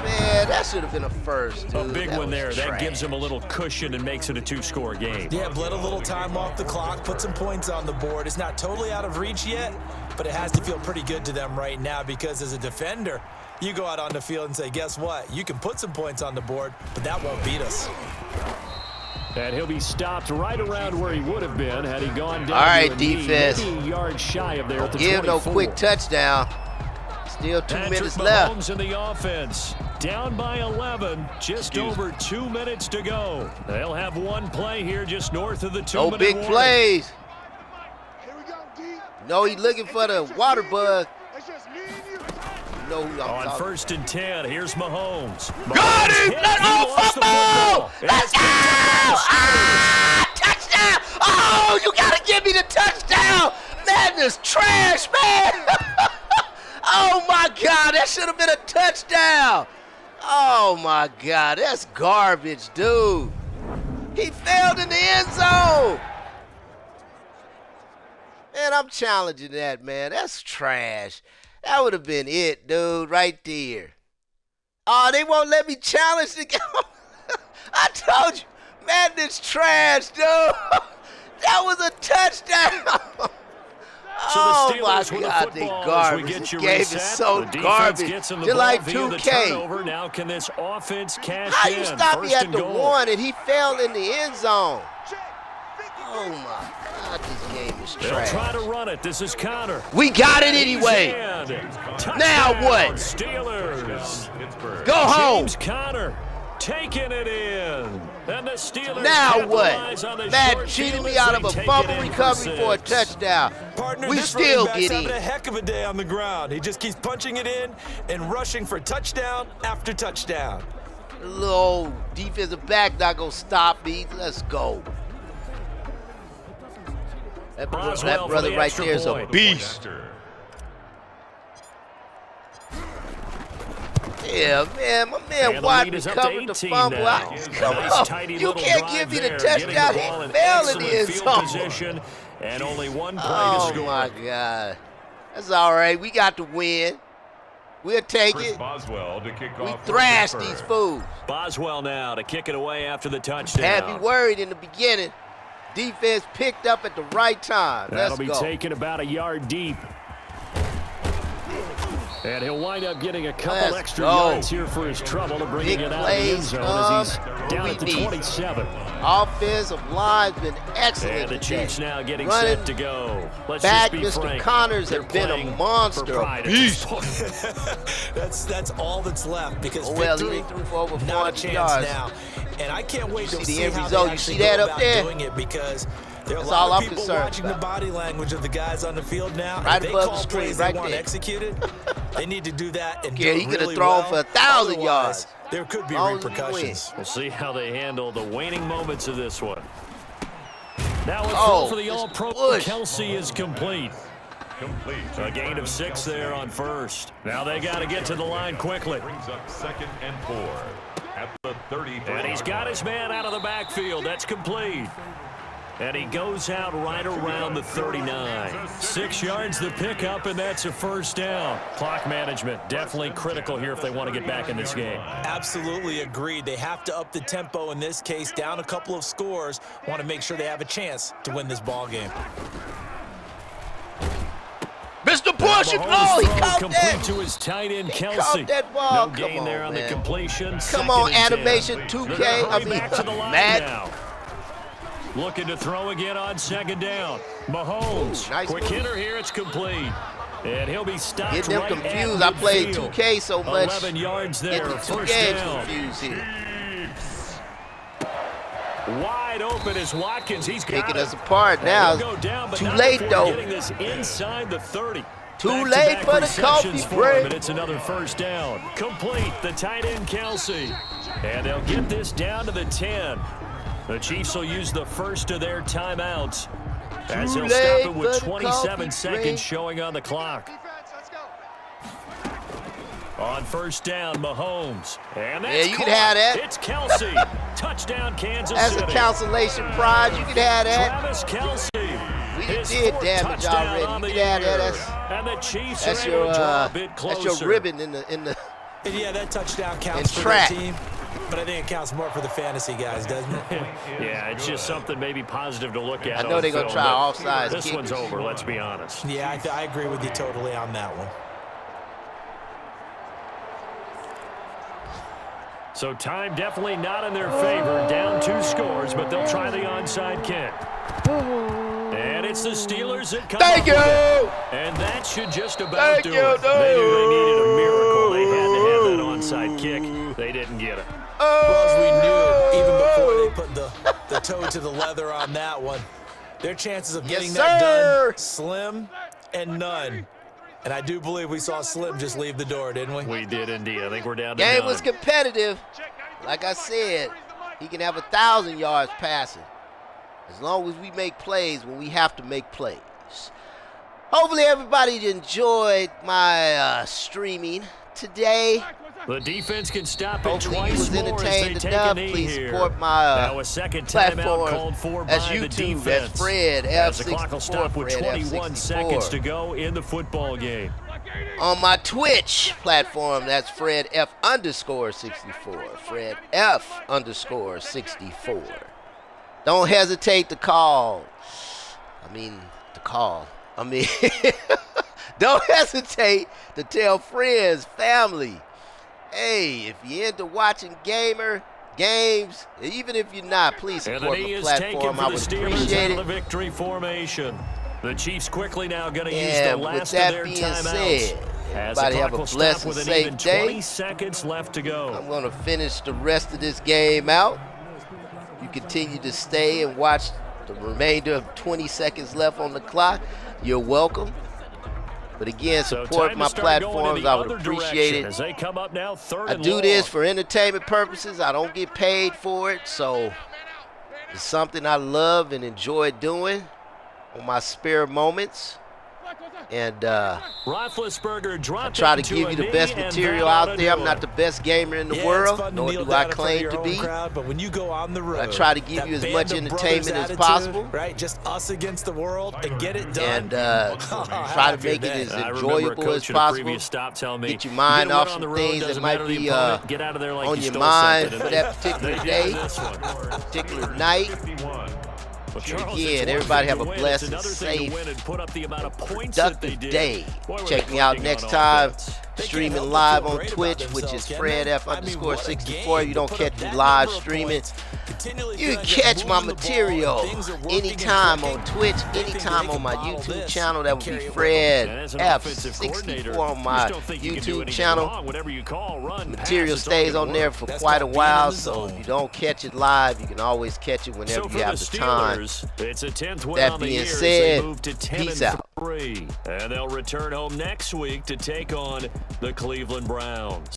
Man, that should have been a first, dude. A big That one was there. That trash. gives him a little cushion and makes it a 2-score game. Yeah, bled a little time off the clock, put some points on the board. It's not totally out of reach yet, but it has to feel pretty good to them right now because as a defender, you go out on the field and say, guess what? You can put some points on the board, but that won't beat us. And he'll be stopped right around where he would have been had he gone down All right, to a knee, defense. maybe a yard shy of there at the Give 24. no quick touchdown. Still 2 Patrick minutes left. Mahomes in the offense. Down by 11, just over 2 minutes to go. They'll have one play here just north of the 2-minute No big warning. plays. Here we go, D. No, he's looking for the water bug. It's just me and you. You know who I'm On talking 1st and 10, here's Mahomes. Got Mahomes him! hit, Let he go lost the football! And Let's it's go! picked up by the Steelers. Ah! Touchdown! Oh, you gotta give me the touchdown! Madden is trash, man! Oh, my God. That should have been a touchdown. Oh, my God. That's garbage, dude. He failed in the end zone. Man, I'm challenging that, man. That's trash. That would have been it, dude, right there. Oh, they won't let me challenge the game. I told you, Madden is trash, dude. That was a touchdown. Oh, my God, they garbage. This game is so garbage. They're like 2K. Now can this offense cash How in? you stop me First at the and goal. 1 and he fell in the end zone? Oh, my God, this game is They'll trash. try to run it. This is Connor. We got it anyway. Now what? Steelers. Go home. James Conner taking it in. And the Steelers Now what? capitalize on the Matt short cheated field me as out they of a take fumble it in recovery for a 6. touchdown. Partner, We this still running back's get having in. a heck of a day on the ground. He just keeps punching it in and rushing for touchdown after touchdown. The little old defensive back not going to stop me. Let's go. That Boswell for brother the right extra there is a point. beast. Yeah, man, my man And the Watt lead is up to recovered the 18 fumble. now. Come Nice, on, tidy you little can't drive give me the there, touchdown. getting the ball He in fell in the excellent end field zone. position, and only one play to Oh score. my God, that's all right. We got the win. We'll take Chris it. Boswell to kick We off for thrashed Pittsburgh. these fools. Boswell now to kick it away after the touchdown. Had me worried in the beginning. Defense picked up at the right time. That'll Let's be go. taken about a yard deep. And he'll wind up getting a couple Let's extra go. yards here for his trouble to bringing Big it out of the end plays zone come as he's down when at the we need it. 27. Offensive line's been excellent And the today. Chiefs now getting Running set to go. Let's back, just be Mr. frank. Connors They're has been a playing monster, for a pride at this beast. point. That's all that's left because Oh, well, victory, he threw for over not a 400 chance yards. now. And I can't wait You to see the see end how result? they You actually see that go up about there? doing it because there are a That's all lot I'm of people concerned watching the about. body language of the guys on the field now. Right if they above call the screen, plays right they want there. executed, they need to do that and Yeah, do he it could have really thrown well. for 1,000 Otherwise, yards. there could be Long as we repercussions. We'll see how they handle the waning moments of this one. Now a throw Oh, for the it's All-Pro. Bush. Kelsey is complete. Complete. A gain of 6 there on first. Now they got to get to the line quickly. Brings up 2nd and 4 at the 33. And he's got his man out of the backfield. That's complete. And he goes out right around the 39. 6 yards the pickup, and that's a first down. Clock management definitely critical here if they want to get back in this game. Absolutely agreed. They have to up the tempo in this case, down a couple of scores. Want to make sure they have a chance to win this ball game. Mr. Bush, Mahomes' he throw caught complete that. to his tight end, He Kelsey. caught that ball. No Come gain there on man. the completion. Come Second on, and 10. animation They're 2K. gonna I hurry mean, back to the line Matt. now. Looking to throw again on 2nd down. Mahomes, Ooh, nice quick move. hitter here. It's complete. And he'll be stopped Getting them right confused. at I played midfield. 2K so much. 11 yards there. Get the two First games down. confused here. Wide open is Watkins. He's got Picking it. us apart And now. he'll go down, but Too not late, before though. Getting this inside the 30. Too Back-to-back late for the receptions coffee for him, break. and it's another first down. Complete, the tight end, Kelsey. And they'll get this down to the 10. The Chiefs will use the first of their timeouts as Too they'll stop late it with for the 27 coffee seconds break. showing on the clock. Let's go. On first down, Mahomes. And that's Yeah, you can caught. have that. It's Kelsey. Touchdown, Kansas That's City. a consolation prize. You can have that. Travis Kelsey. We His did fourth damage touchdown already. on You the can have that. year. And the Chiefs That's are your able to draw a bit closer. that's your ribbon in the And yeah, that touchdown in counts for track. their team. But I think it counts more for the fantasy guys, doesn't it? Yeah, it's just something maybe positive to look at. I know on they're gonna film, try but offsides This kick. one's over, let's be honest. Yeah, I agree with you totally on that one. So time definitely not in their favor. Down 2 scores, but they'll try the onside kick. And it's the Steelers that come Thank up you. with it. And that should just about Thank do you, it. They knew they needed a miracle. They had to have that dude. onside kick. They didn't get it. Well, as we knew, even before they put the toe to the leather on that one, their chances of Yes, getting that sir. done, slim and none. And I do believe we saw Slim just leave the door, didn't we? We did indeed. I think we're down to Game 9. was competitive. Like I said, he can have 1,000 yards passing as long as we make plays when we have to make plays. Hopefully everybody enjoyed my streaming today. The defense can stop it Hopefully you twice was more as they entertained take enough. a knee Please here. support my Now a second timeout platform. called for That's by the YouTube. defense. That's Fred As the F64. clock will stop with Fred 21 F64. seconds to go in the football game. On my Twitch platform, that's Fred F_64. Fred F_64. Don't hesitate to call. Don't hesitate to tell friends, family. Hey, if you're into watching games, even if you're not, please And the support knee my is taken platform. for I the would Steelers appreciate out of the it. victory formation. The Chiefs quickly now going to use the And with last of that their being timeouts. said, As the everybody clock have a will stop blessed with and an even safe day. 20 seconds left to go. I'm going to finish the rest of this game out. You continue to stay and watch the remainder of 20 seconds left on the clock. You're welcome. But again, support my platforms. I would appreciate it. As they come up now, I do this for entertainment purposes. I don't get paid for it. So it's something I love and enjoy doing on my spare moments. And I try to give you the best material out there. I'm not the best gamer in the world, nor do I claim to be. But when you go on the road, I try to give you as much entertainment as possible. Right, just us against the world and get it done. And try to make it as enjoyable as possible. Get your mind off some things that might be on your mind for that particular day, particular night. Again, everybody have a blessed and safe, productive day. Check me out next time, streaming live on Twitch, which is Fred F_64. If you don't catch me live streaming, you can catch my material anytime on Twitch, anytime on my YouTube channel. That would be Fred F_64 on my YouTube channel. Material stays on there for quite a while, so if you don't catch it live, you can always catch it whenever you have the time. That being said, peace out. And they'll return home next week to take on the Cleveland Browns.